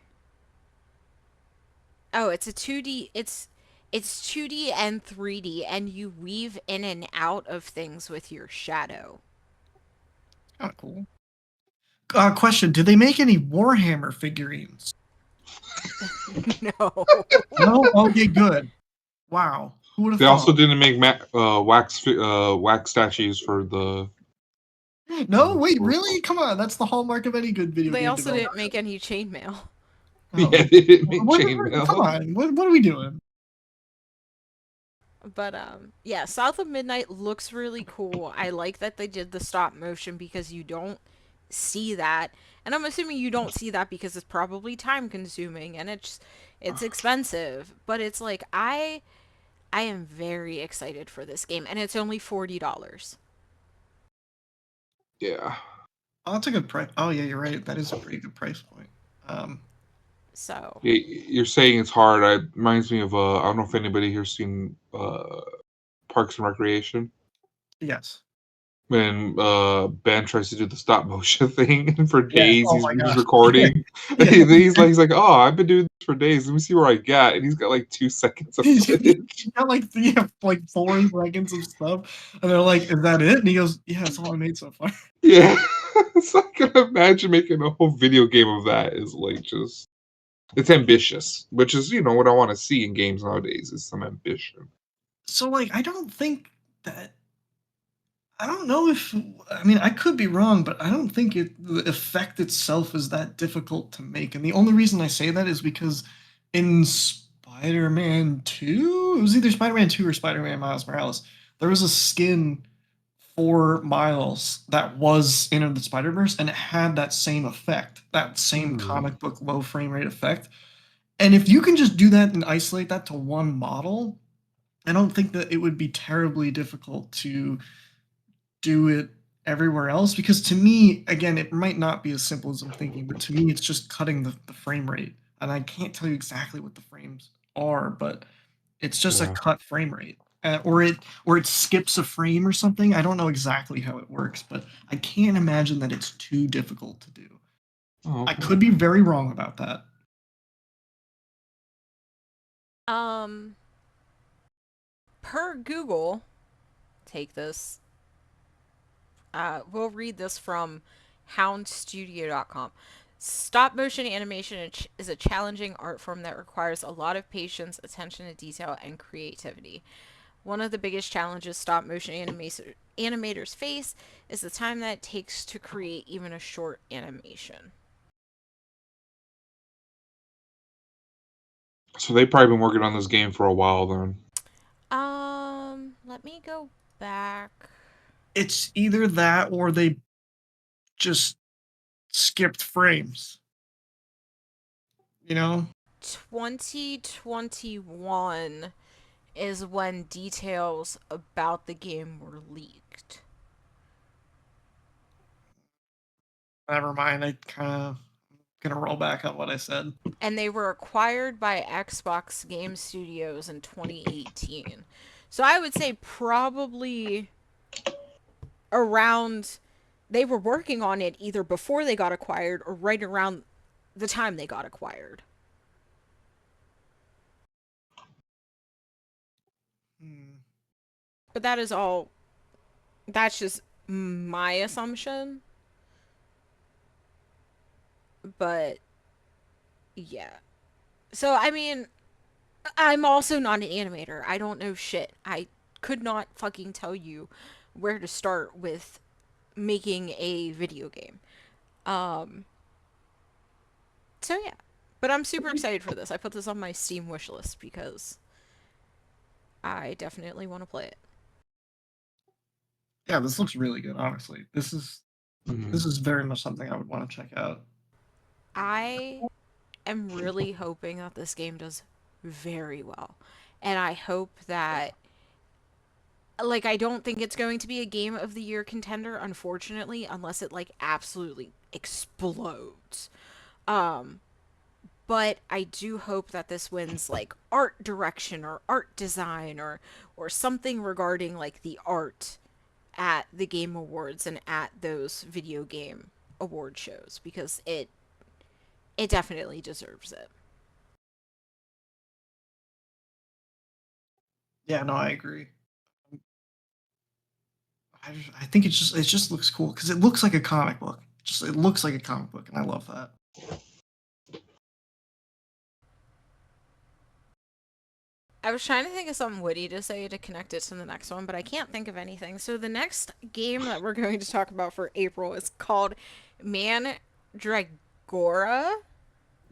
oh, it's a 2D. It's 2D and 3D, and you weave in and out of things with your shadow. Kind of cool. Question: did they make any Warhammer figurines? No. No. Okay, good. Wow. Who would have They also thought? didn't make wax statues for the. No, wait, really? Come on, that's the hallmark of any good video They game also didn't developer. make any chainmail. Oh, Yeah, they didn't make what? Come chainmail. on, what are we doing? But yeah, South of Midnight looks really cool. I like that they did the stop motion because you don't see that. And I'm assuming you don't see that because it's probably time consuming and it's expensive, but it's like I am very excited for this game and it's only $40. Yeah. Oh, that's a good price. Oh yeah, you're right. That is a pretty good price point. Um, So, Yeah, you're saying it's hard. It reminds me of I don't know if anybody here's seen Parks and Recreation. yes. When Ben tries to do the stop motion thing, and for Yes. days Oh he's my just gosh. recording. Yeah. He's like, oh, I've been doing this for days. Let me see where I got, and he's got like 2 seconds of He's footage. got like 4 seconds of stuff, and they're like, "Is that it?" And he goes, "Yeah, that's all I made so far." Yeah, so I can imagine making a whole video game of that is like just it's ambitious, which is what I want to see in games nowadays is some ambition. So like, I don't think that. I don't know if I mean I could be wrong, but I don't think the effect itself is that difficult to make. And the only reason I say that is because in Spider-Man 2, it was either Spider-Man 2 or Spider-Man Miles Morales, there was a skin for Miles that was in the Spider-Verse and it had that same effect, that same comic book low frame rate effect. And if you can just do that and isolate that to one model, I don't think that it would be terribly difficult to do it everywhere else, because to me, again, it might not be as simple as I'm thinking, but to me it's just cutting the frame rate, and I can't tell you exactly what the frames are, but it's just a Yeah. cut frame rate, or it skips a frame or something. I don't know exactly how it works, but I can't imagine that it's too difficult to do. Oh, I okay. could be very wrong about that. um per Google, take this. We'll read this from houndstudio.com. Stop motion animation is a challenging art form that requires a lot of patience, attention to detail, and creativity. One of the biggest challenges stop motion animators face is the time that it takes to create even a short animation. So they've probably been working on this game for a while then. Let me go back. It's either that or they just skipped frames, you know. 2021 is when details about the game were leaked. Never mind, I kind of gonna roll back on what I said. And they were acquired by Xbox Game Studios in 2018. So I would say probably around they were working on it either before they got acquired or right around the time they got acquired. Hmm. But that is all, that's just my assumption. But yeah. So I mean, I'm also not an animator. I don't know shit. I could not fucking tell you where to start with making a video game. Um, so yeah. But I'm super excited for this. I put this on my Steam wish list because I definitely want to play it. Yeah, this looks really good. Honestly, this is Mhm. this is very much something I would want to check out. I am really hoping that this game does very well. And I hope that, like, I don't think it's going to be a game of the year contender, unfortunately, unless it like absolutely explodes. Um, but I do hope that this wins like art direction or art design or something regarding like the art at the game awards and at those video game award shows because it definitely deserves it. Yeah, no, I agree. I think it just looks cool because it looks like a comic book. just it looks like a comic book, and I love that. I was trying to think of something witty to say to connect it to the next one, but I can't think of anything. So the next game that we're going to talk about for April is called Mandragora.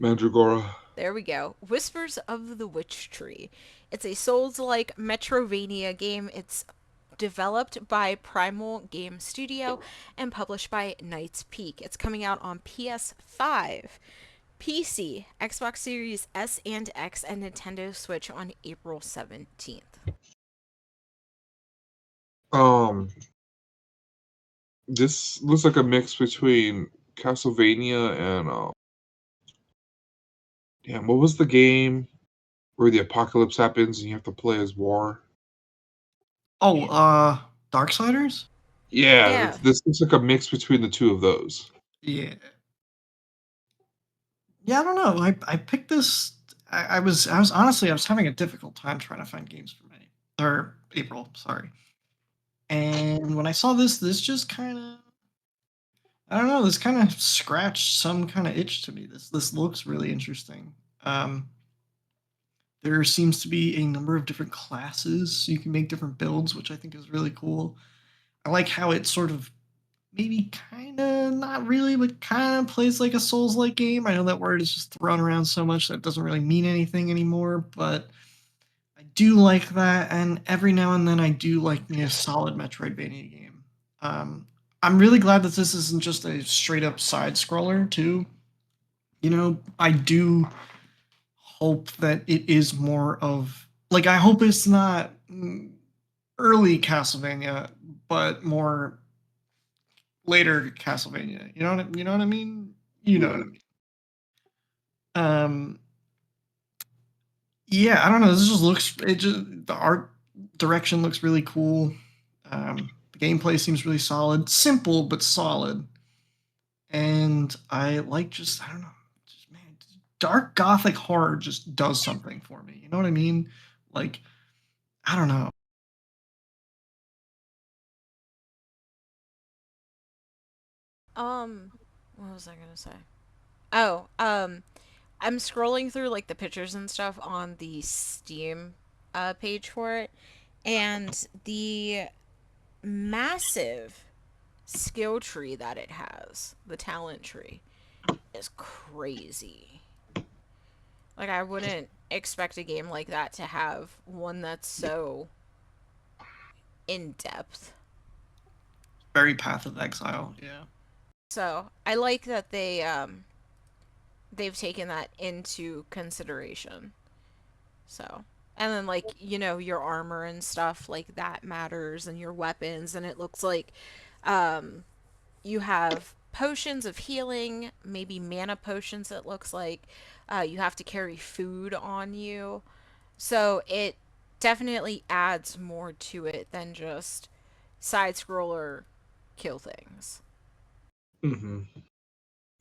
Mandragora. There we go. Whispers of the Witch Tree. It's a Souls-like Metrovania game. It's developed by Primal Game Studio and published by Knights Peak. It's coming out on PS5, PC, Xbox Series S and X, and Nintendo Switch on April 17th. Um, this looks like a mix between Castlevania and damn, what was the game where the apocalypse happens and you have to play as War? Oh, Darksiders? Yeah, Yeah. this looks like a mix between the two of those. Yeah. Yeah, I don't know. I picked this. I was honestly I was having a difficult time trying to find games for May or April. Sorry. And when I saw this just kind of I don't know. This kind of scratched some kind of itch to me. This looks really interesting. Um, there seems to be a number of different classes. You can make different builds, which I think is really cool. I like how it sort of maybe kind of not really, but kind of plays like a Souls-like game. I know that word is just thrown around so much that it doesn't really mean anything anymore, but I do like that. And every now and then, I do like me a solid Metroidvania game. Um, I'm really glad that this isn't just a straight up side scroller, too. I do hope that it is more of like I hope it's not early Castlevania, but more later Castlevania. You know what I mean? You know what I Yeah. mean. Um, yeah, I don't know. This just looks it just the art direction looks really cool. The gameplay seems really solid, simple but solid, and I like just I don't know, just man, dark gothic horror just does something for me. You know what I mean? Like I don't know. Um, what was I gonna say? Oh, I'm scrolling through like the pictures and stuff on the Steam page for it, and the massive skill tree that it has, the talent tree, is crazy. Like I wouldn't expect a game like that to have one that's so in depth. Very Path of Exile. Yeah. So I like that they've taken that into consideration. So and then like your armor and stuff like that matters and your weapons, and it looks like um you have potions of healing, maybe mana potions. It looks like you have to carry food on you, so it definitely adds more to it than just side scroller kill things. Hmm.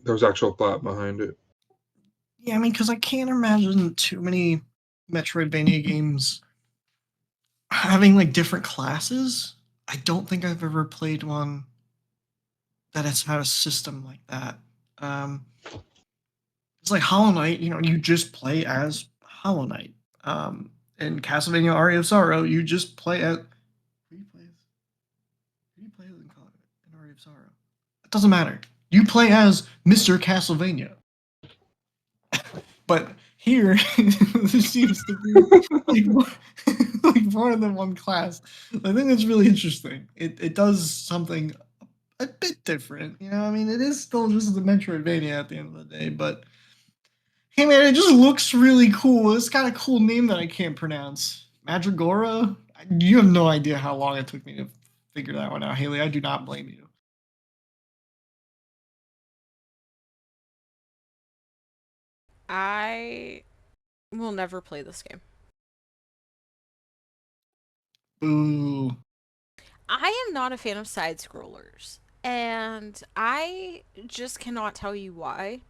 There's actual thought behind it. Yeah, I mean, because I can't imagine too many Metroidvania games having like different classes. I don't think I've ever played one that has had a system like that. Um, it's like Hollow Knight, you just play as Hollow Knight. In Castlevania Aria of Sorrow, you just play as. Who do you play as in Aria of Sorrow? It doesn't matter. You play as Mr. Castlevania. But here, there seems to be like more, like more than one class. I think that's really interesting. It does something a bit different. I mean, it is still just a Metroidvania at the end of the day, but hey, man, it just looks really cool. It's got a cool name that I can't pronounce. Madragora. You have no idea how long it took me to figure that one out, Haley. I do not blame you. I will never play this game. Boo. I am not a fan of side scrollers, and I just cannot tell you why.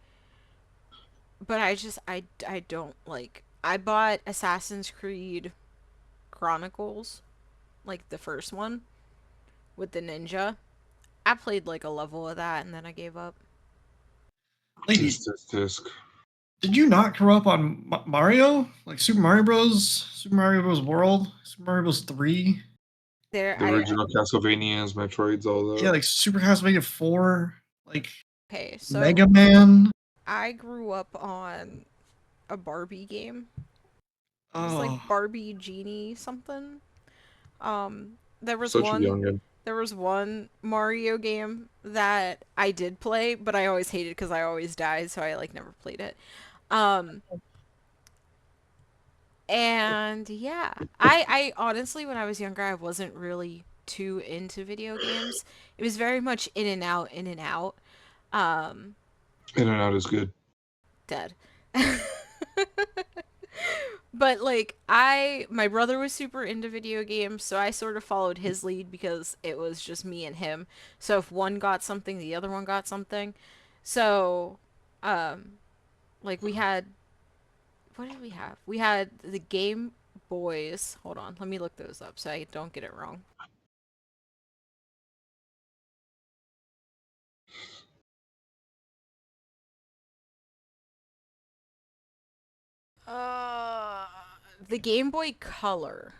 But I don't like. I bought Assassin's Creed Chronicles, like the first one with the ninja. I played like a level of that and then I gave up. Lady, Disc. did you not grow up on Mario? Like Super Mario Bros, Super Mario Bros World, Super Mario Bros 3? There, The original Castlevanias, Metroids, all that. Yeah, like Super Castlevania 4, like okay, so Mega Man. I grew up on a Barbie game. It was like Oh, Barbie Genie something. There was Such a one youngin. there was one Mario game that I did play, but I always hated because I always died, so I like never played it. Um, and yeah, I honestly, when I was younger, I wasn't really too into video games. It was very much in and out, in and out. Um, In and Out is good. dead. But like my brother was super into video games, so I sort of followed his lead because it was just me and him. So if one got something, the other one got something. So um like we had what did we have? We had the Game Boys. Hold on, let me look those up so I don't get it wrong. Uh the Game Boy Color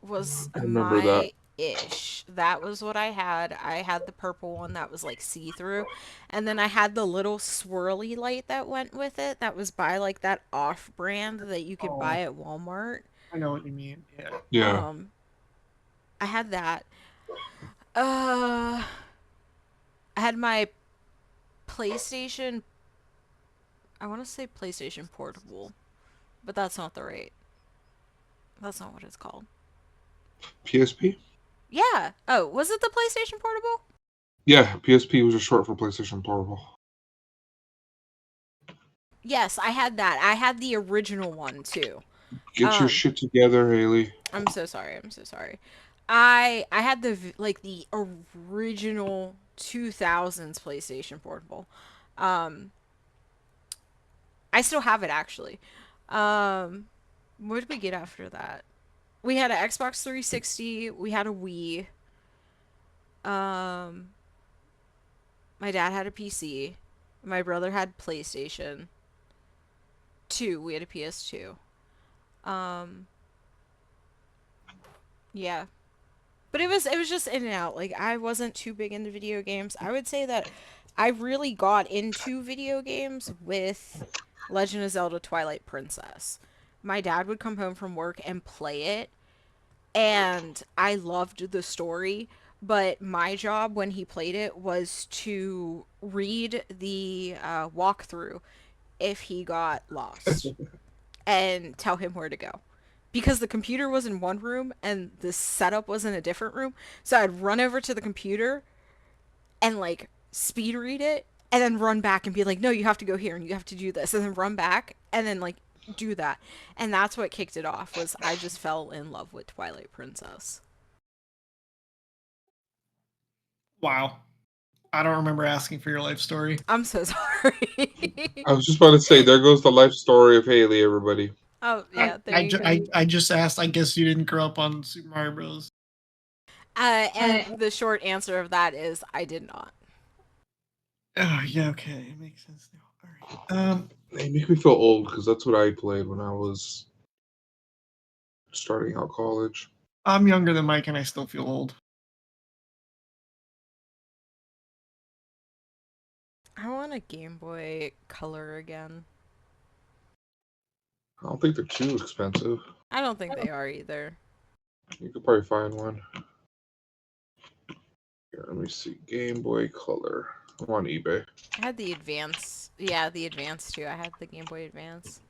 was I remember that. my ish. That was what I had. I had the purple one that was like see through. And then I had the little swirly light that went with it that was by like that off brand that you could oh, buy at Walmart. I know what you mean. Yeah. Yeah. Um I had that. Uh I had my PlayStation, I want to say PlayStation Portable, but that's not the right. That's not what it's called. PSP? Yeah. Oh, was it the PlayStation Portable? Yeah, PSP was just short for PlayStation Portable. Yes, I had that. I had the original one too. Get your Um, shit together, Haley. I'm so sorry. I'm so sorry. I had like the original 2000s PlayStation Portable. Um, I still have it actually. Um, what did we get after that? We had an Xbox 360. We had a Wii. Um, my dad had a PC. My brother had PlayStation 2. We had a PS2. Um, yeah, but it was just in and out. Like I wasn't too big into video games. I would say that I really got into video games with Legend of Zelda Twilight Princess. My dad would come home from work and play it, and I loved the story, but my job when he played it was to read the walkthrough if he got lost and tell him where to go. Because the computer was in one room and the setup was in a different room. So I'd run over to the computer and like speed read it and then run back and be like, no, you have to go here and you have to do this. And then run back and then like do that. And that's what kicked it off was I just fell in love with Twilight Princess. Wow. I don't remember asking for your life story. I'm so sorry. I was just about to say, there goes the life story of Haley, everybody. Oh, yeah, there you go. I just asked. I guess you didn't grow up on Super Mario Bros. And the short answer of that is I did not. Oh, yeah, okay. It makes sense now. All right. They make me feel old because that's what I played when I was starting out college. I'm younger than Mike and I still feel old. I want a Game Boy Color again. I don't think they're too expensive. I don't think they are either. You could probably find one. Here, let me see. Game Boy Color. I'm on eBay. I had the Advance. Yeah, the Advance too. I had the Game Boy Advance.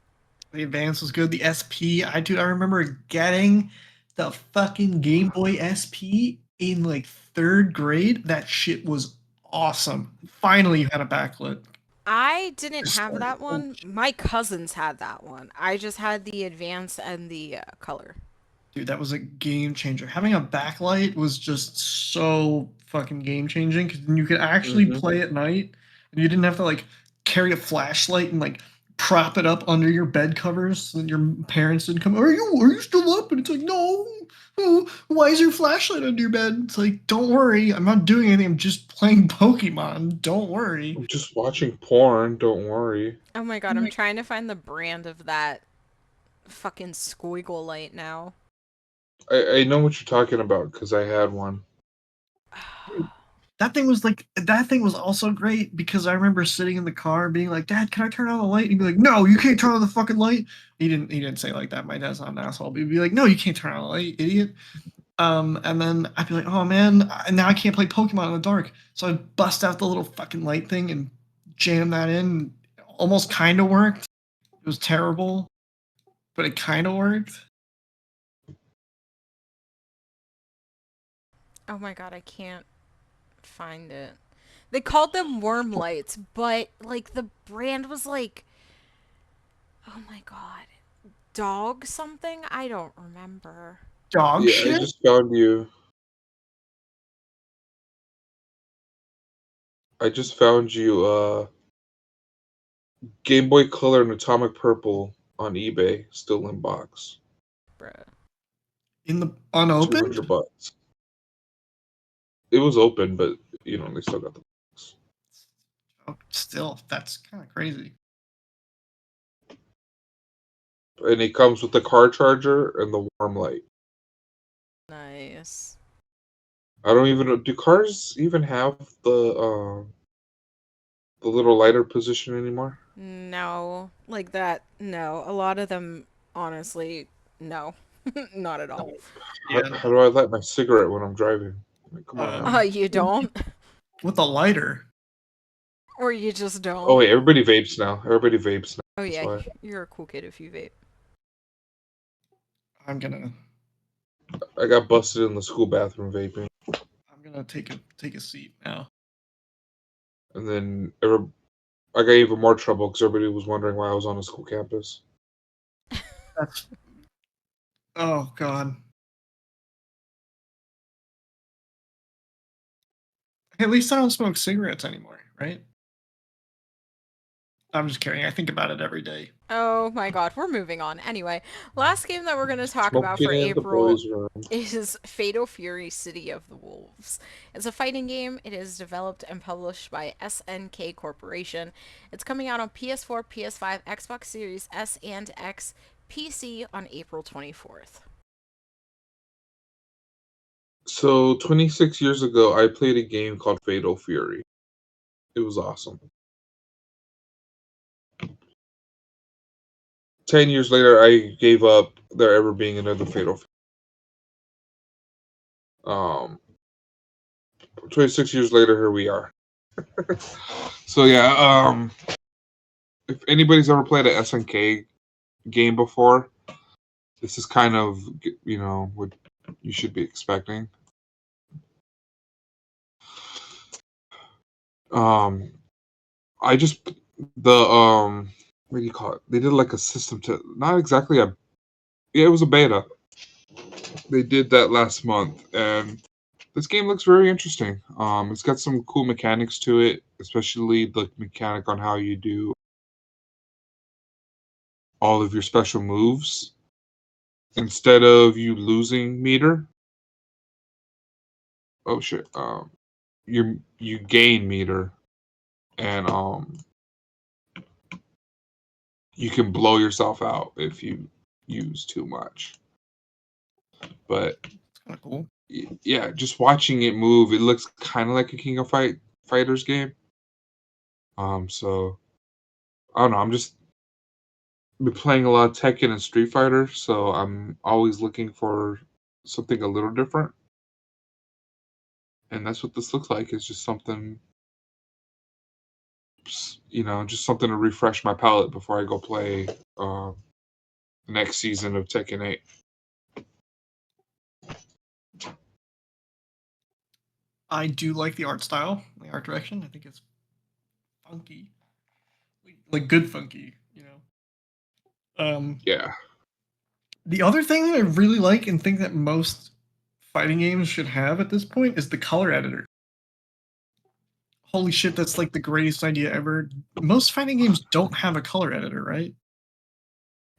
The Advance was good. The SP, I remember getting the fucking Game Boy SP in like third grade. That shit was awesome. Finally, you had a backlit. I didn't Just have like, that oh, one. My cousins had that one. I just had the Advance and the Color. dude, that was a game changer. Having a backlight was just so fucking game changing because you could actually Mm-hmm. play at night and you didn't have to like carry a flashlight and like prop it up under your bed covers so that your parents didn't come. Are you still up? And it's like, no. Oh, why is your flashlight under your bed? It's like, don't worry, I'm not doing anything. I'm just playing Pokemon. Don't worry. I'm just watching porn. Don't worry. Oh my god, I'm trying to find the brand of that fucking squiggle light now. I know what you're talking about because I had one. That thing was also great because I remember sitting in the car and being like, Dad, can I turn on the light? And he'd be like, no, you can't turn on the fucking light. He didn't say it like that. My dad's not an asshole, but he'd be like, no, you can't turn on the light, idiot. And then I'd be like, oh man, now I can't play Pokemon in the dark. So I'd bust out the little fucking light thing and jam that in. Almost kind of worked. It was terrible, but it kind of worked. Oh my god, I can't find it. They called them worm lights, but like the brand was like, oh my god, dog something? I don't remember. Dog Yeah, I shit? just found you. I just found you. Game Boy Color and Atomic Purple on eBay, still in box. Bruh. In the unopened? $200. It was open, but they still got the box. Oh, still, that's kind of crazy. And it comes with the car charger and the warm light. Nice. I don't even know. Do cars even have the little lighter position anymore? No. Like that, no. A lot of them, honestly, no. Not at all. Yeah. How do I light my cigarette when I'm driving? Like, come on now. You don't? With a lighter. Or you just don't? Oh wait, everybody vapes now. Everybody vapes now. Oh That's yeah, why. you're a cool kid if you vape. I'm gonna I got busted in the school bathroom vaping, take a seat now. and then I got even more trouble because everybody was wondering why I was on a school campus. That's oh god. Hey, at least I don't smoke cigarettes anymore, right? I'm just kidding. I think about it every day. Oh my god, we're moving on. Anyway, last game that we're going to talk about Smoking for in the April boys' room. is Fatal Fury City of the Wolves. It's a fighting game. It is developed and published by SNK Corporation. It's coming out on PS4, PS5, Xbox Series S and X, PC on April 24th. So 26 years ago, I played a game called Fatal Fury. It was awesome. 10 years later, I gave up there ever being another Fatal Fury. 26 years later, here we are. So yeah, if anybody's ever played an SNK game before, this is kind of what you should be expecting. I just what do you call it? They did like a system to not exactly it was a beta. They did that last month, and this game looks very interesting. It's got some cool mechanics to it, especially the mechanic on how you do all of your special moves instead of you losing meter. Oh shit! You gain meter, and you can blow yourself out if you use too much. But It's kind of cool. yeah, just watching it move, it looks kind of like a King of Fighters game. So I don't know. I'm just been playing a lot of Tekken and Street Fighter, so I'm always looking for something a little different. And that's what this looks like. It's just something, just something to refresh my palate before I go play the next season of Tekken 8. I do like the art style, the art direction. I think it's funky, like good funky. Yeah. The other thing that I really like and think that most fighting games should have at this point is the color editor. Holy shit, that's like the greatest idea ever. Most fighting games don't have a color editor, right?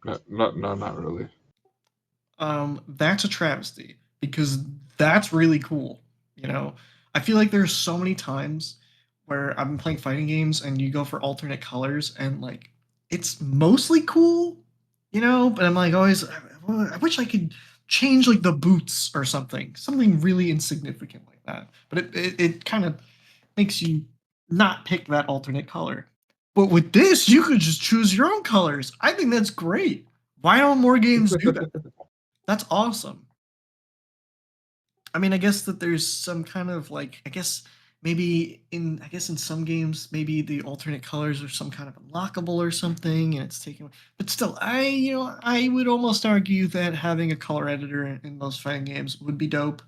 No, not really. That's a travesty because that's really cool. You know, I feel like there's so many times where I've been playing fighting games and you go for alternate colors and like it's mostly cool, but I'm like always, I wish I could change like the boots or something really insignificant like that. But it kind of makes you not pick that alternate color. But with this, you could just choose your own colors. I think that's great. Why don't more games do that? That's awesome. I mean, I guess that there's some kind of like, I guess in some games, maybe the alternate colors are some kind of unlockable or something, and it's taken. But still, I would almost argue that having a color editor in those fighting games would be dope.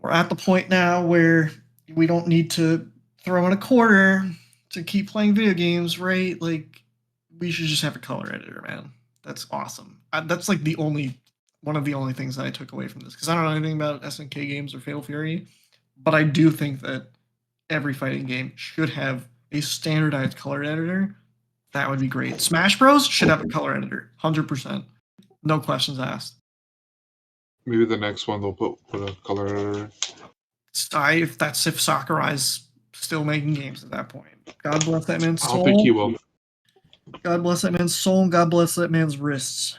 We're at the point now where we don't need to throw in a quarter to keep playing video games, right? Like, we should just have a color editor, man. That's awesome. That's like the only one of the only things that I took away from this because I don't know anything about SNK games or Fatal Fury, but I do think that every fighting game should have a standardized color editor. That would be great. Smash Bros should have a color editor, 100%, no questions asked. Maybe the next one they'll put a color editor. If Sakurai's still making games at that point. God bless that man's I don't think he soul. will. God bless that man's soul, and God bless that man's wrists.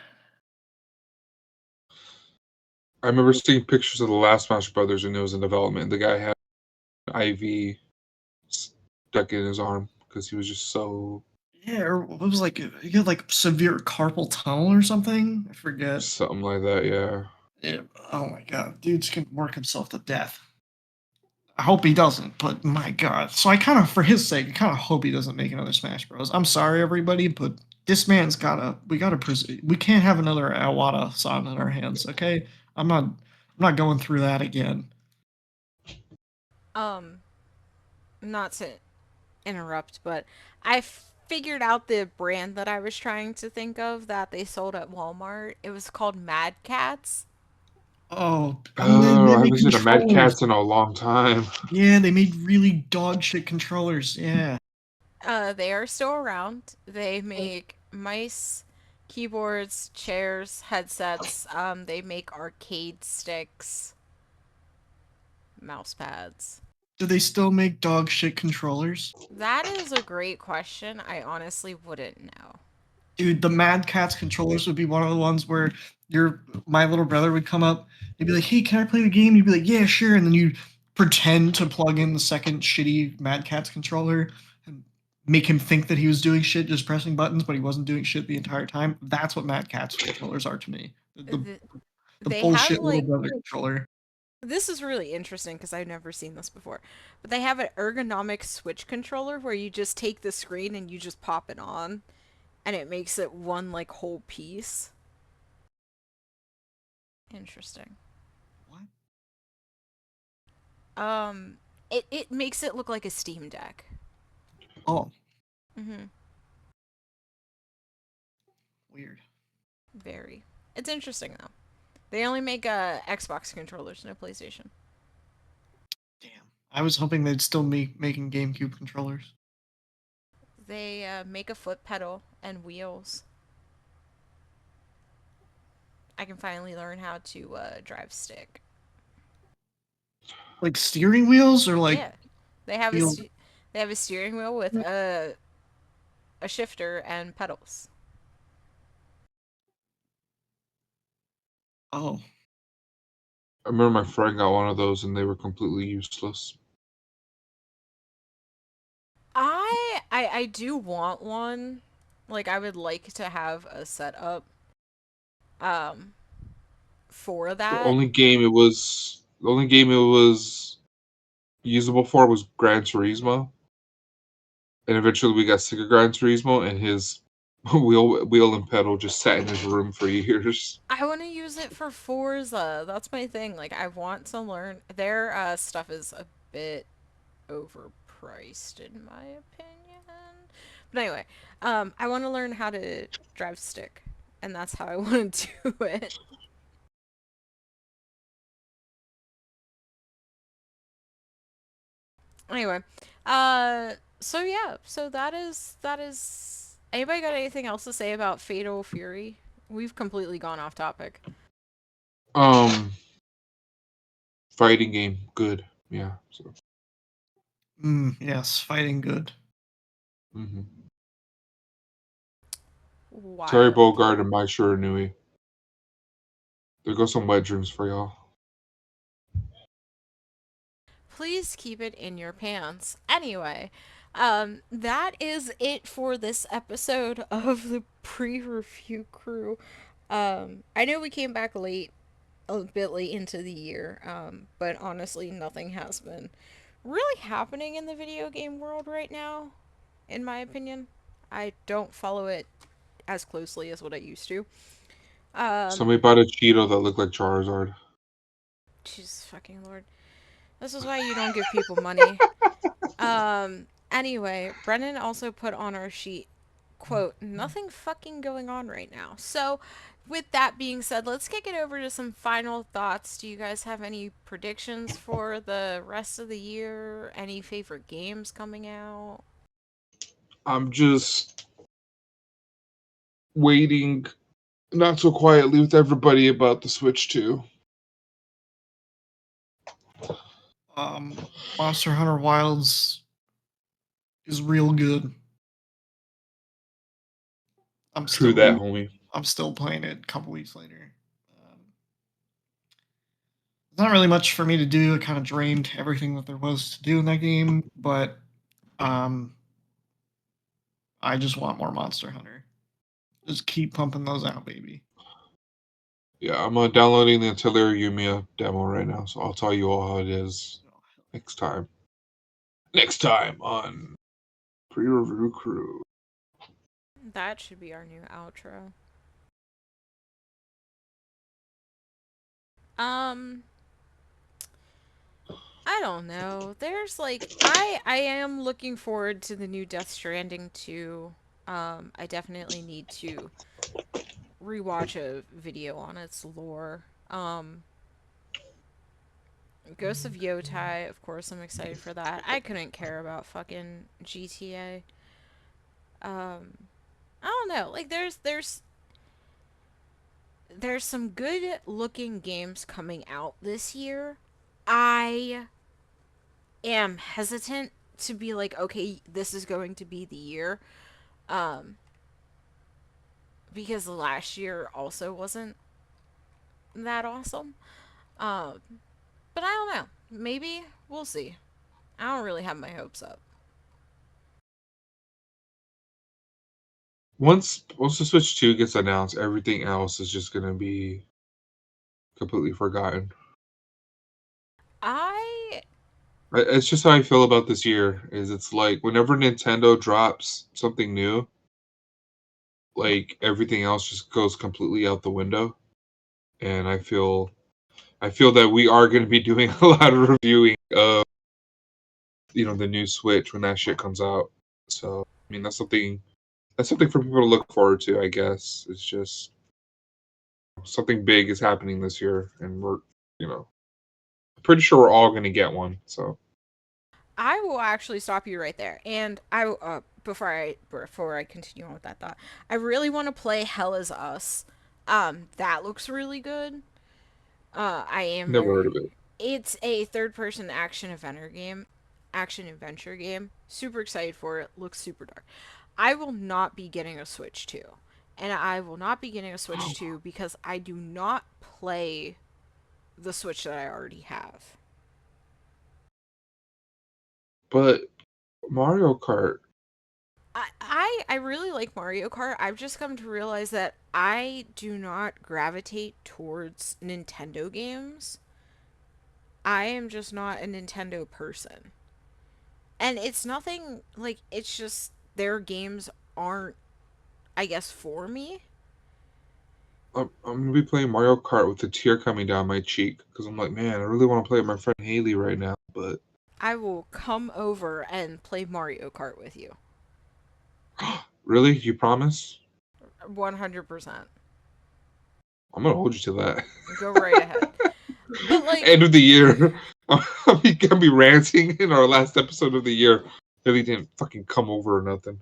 I remember seeing pictures of the last Smash Brothers when it was in development. The guy had an IV stuck in his arm because he was just so Yeah, or what was like he had like severe carpal tunnel or something. I forget. something like that. Yeah. Yeah, oh my god, dude's can work himself to death. I hope he doesn't, but my god. So I kind of, for his sake, I kind of hope he doesn't make another Smash Bros. I'm sorry, everybody, but this man's we can't have another Awada-san in our hands, okay? I'm not going through that again. Um, not to interrupt, but I figured out the brand that I was trying to think of that they sold at Walmart. It was called Mad Cats. And then Oh, they I made haven't seen a Mad controllers. Catz in a long time. Yeah, they made really dog shit controllers. Yeah. They are still around. They make mice, keyboards, chairs, headsets. They make arcade sticks, mouse pads. Do they still make dog shit controllers? That is a great question. I honestly wouldn't know. Dude, the Mad Catz controllers would be one of the ones where my little brother would come up. He'd be like, "Hey, can I play the game?" You'd be like, "Yeah, sure." And then you pretend to plug in the second shitty Mad Catz controller and make him think that he was doing shit just pressing buttons, but he wasn't doing shit the entire time. That's what Mad Catz controllers are to me. Th- The They have bullshit little like brother controller. this is really interesting because I've never seen this before. But they have an ergonomic Switch controller where you just take the screen and you just pop it on and it makes it one like whole piece. Interesting. What? It makes it look like a Steam Deck. Oh, Mhm. weird. Very. It's interesting though. They only make Xbox controllers, no PlayStation. Damn. I was hoping they'd still making GameCube controllers. They make a foot pedal and wheels. I can finally learn how to drive stick. Like steering wheels or like Yeah, they have wheel. they have a steering wheel with a shifter and pedals. Oh, I remember my friend got one of those and they were completely useless. I do want one. Like I would like to have a setup um for that. The only game it was usable for was Gran Turismo, and eventually we got sick of Gran Turismo, and his wheel and pedal just sat in his room for years. I want to use it for Forza. That's my thing. Like I want to learn their stuff is a bit overpriced in my opinion. But anyway, I want to learn how to drive stick, and that's how I want to do it. Anyway, so yeah, so that is. Anybody got anything else to say about Fatal Fury? We've completely gone off topic. Um, fighting game, good. Yeah. So. Yes, fighting good. Mm-hmm. Terry Wild. Bogard and Mike Shiranui. There goes some wet dreams for y'all. Please keep it in your pants. Anyway, that is it for this episode of the pre-review crew. I know we came back late, a bit late into the year, but honestly, nothing has been really happening in the video game world right now, in my opinion. I don't follow it as closely as what I used to. Um, Somebody bought a Cheeto that looked like Charizard. Jesus fucking Lord. This is why you don't give people money. Anyway, Brennan also put on our sheet, quote, nothing fucking going on right now. So, with that being said, let's kick it over to some final thoughts. Do you guys have any predictions for the rest of the year? Any favorite games coming out? I'm just waiting, not so quietly, with everybody about the Switch 2. Monster Hunter Wilds is real good. I'm True still that, homie. I'm still playing it a couple weeks later. There's not really much for me to do. I kind of drained everything that there was to do in that game, but um, I just want more Monster Hunter. Just keep pumping those out, baby. Yeah, I'm downloading the Atelier Yumiya demo right now, so I'll tell you all how it is next time. Next time on Pre-Review Crew. That should be our new outro. Um, I don't know. There's like I am looking forward to the new Death Stranding 2. I definitely need to rewatch a video on its lore. Ghost of Yotai, of course, I'm excited for that. I couldn't care about fucking GTA. I don't know. Like there's some good looking games coming out this year. I am hesitant to be like, okay, this is going to be the year. Um because last year also wasn't that awesome. Um but I don't know. Maybe we'll see. I don't really have my hopes up. Once the Switch 2 gets announced, everything else is just gonna be completely forgotten. I It's just how I feel about this year. Is it's like whenever Nintendo drops something new, like everything else just goes completely out the window. And I feel that we are going to be doing a lot of reviewing of the new Switch when that shit comes out. So I mean that's something for people to look forward to. I guess it's just something big is happening this year, and we're pretty sure we're all going to get one. So I will actually stop you right there. And before I continue on with that thought, I really want to play Hell is Us. That looks really good. I am never very. heard of it. It's a third-person action adventure game. Super excited for it. Looks super dark. I will not be getting a Switch 2. And I will not be getting a Switch 2 because I do not play the Switch that I already have. But Mario Kart, I really like Mario Kart. I've just come to realize that I do not gravitate towards Nintendo games. I am just not a Nintendo person. And it's nothing like it's just their games aren't, I guess, for me. I'm gonna be playing Mario Kart with a tear coming down my cheek because I'm like, man, I really want to play with my friend Haley right now, but I will come over and play Mario Kart with you. really, you promise? 100%. I'm gonna hold you to that. Go right ahead. But like End of the year. I'll be ranting in our last episode of the year that he didn't fucking come over or nothing.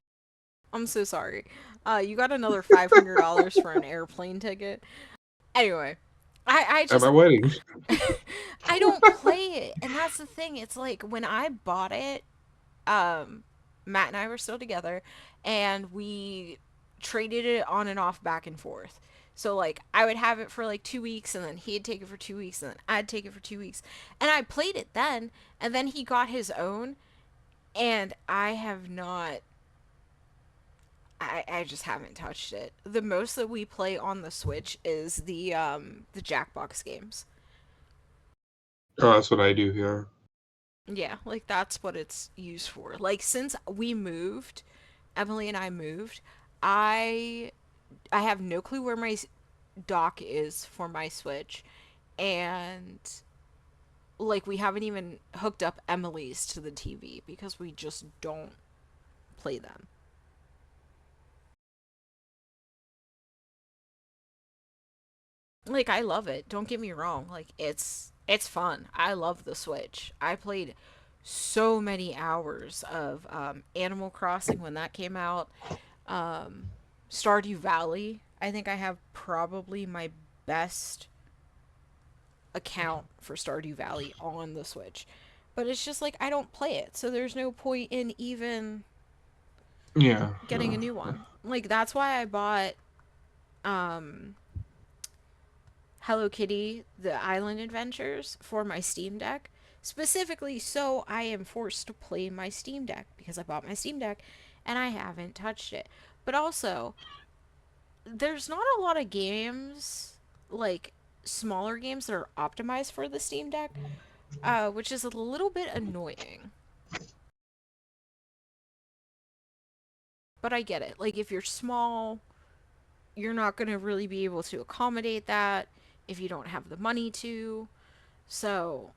I'm so sorry. You got another $500 for an airplane ticket. Anyway, I At my just wedding. I don't play it, and that's the thing. It's like when I bought it, Matt and I were still together, and we traded it on and off back and forth. So like I would have it for like 2 weeks, and then he'd take it for 2 weeks, and then I'd take it for 2 weeks, and I played it then, and then he got his own, and I have not. I just haven't touched it. The most that we play on the Switch is the Jackbox games. Oh, that's what I do here. Yeah, like that's what it's used for. Like since we moved, Emily and I moved, I I have no clue where my dock is for my Switch, and like we haven't even hooked up Emily's to the TV because we just don't play them. Like I love it. Don't get me wrong. Like it's fun. I love the Switch. I played so many hours of Animal Crossing when that came out. Um, Stardew Valley. I think I have probably my best account for Stardew Valley on the Switch. But it's just like I don't play it, so there's no point in even Yeah. getting a new one. Like that's why I bought um Hello Kitty, The Island Adventures for my Steam Deck. Specifically, so I am forced to play my Steam Deck because I bought my Steam Deck and I haven't touched it. But also, there's not a lot of games, like smaller games, that are optimized for the Steam Deck, which is a little bit annoying. But I get it. Like, if you're small, you're not going to really be able to accommodate that if you don't have the money to. So,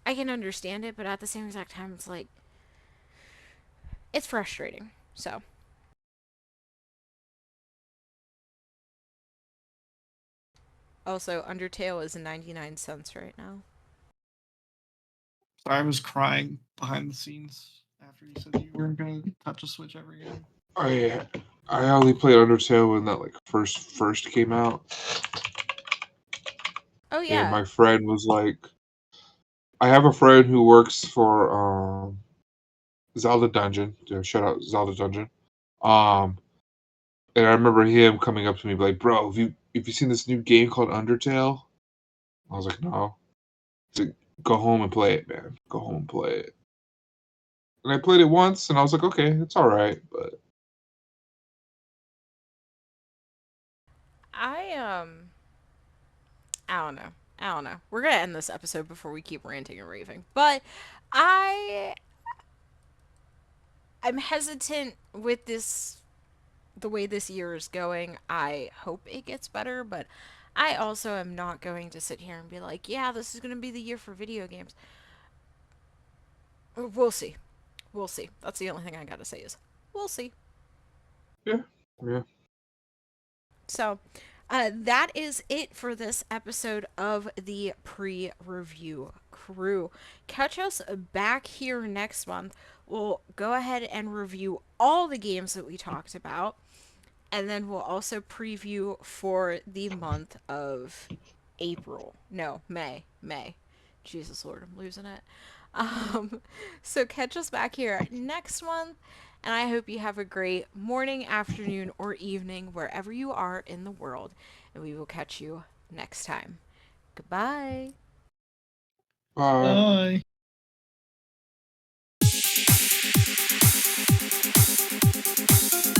I can understand it, but at the same exact time, it's like it's frustrating. So also, Undertale is 99 cents right now. So I was crying behind the scenes after you said you weren't going to touch a Switch ever again. I I only played Undertale when that like first came out, Oh and yeah. my friend was like, I have a friend who works for Zelda Dungeon. Shout out Zelda Dungeon. Um, and I remember him coming up to me like, "Bro, have you seen this new game called Undertale?" I was like, "No." He's like, "Go home and play it, man. Go home and play it." And I played it once, and I was like, "Okay, it's all right." But I I don't know. I don't know. We're gonna end this episode before we keep ranting and raving. But I I'm hesitant with this the way this year is going. I hope it gets better, but I also am not going to sit here and be like, yeah, this is gonna be the year for video games. We'll see. We'll see. That's the only thing I gotta say is we'll see. yeah, yeah. So, that is it for this episode of the pre review crew. Catch us back here next month. We'll go ahead and review all the games that we talked about, and then we'll also preview for the month of April. No, May. May. Jesus Lord, I'm losing it. Um, so catch us back here next month, and I hope you have a great morning, afternoon, or evening wherever you are in the world, and we will catch you next time. Goodbye. Bye. Bye.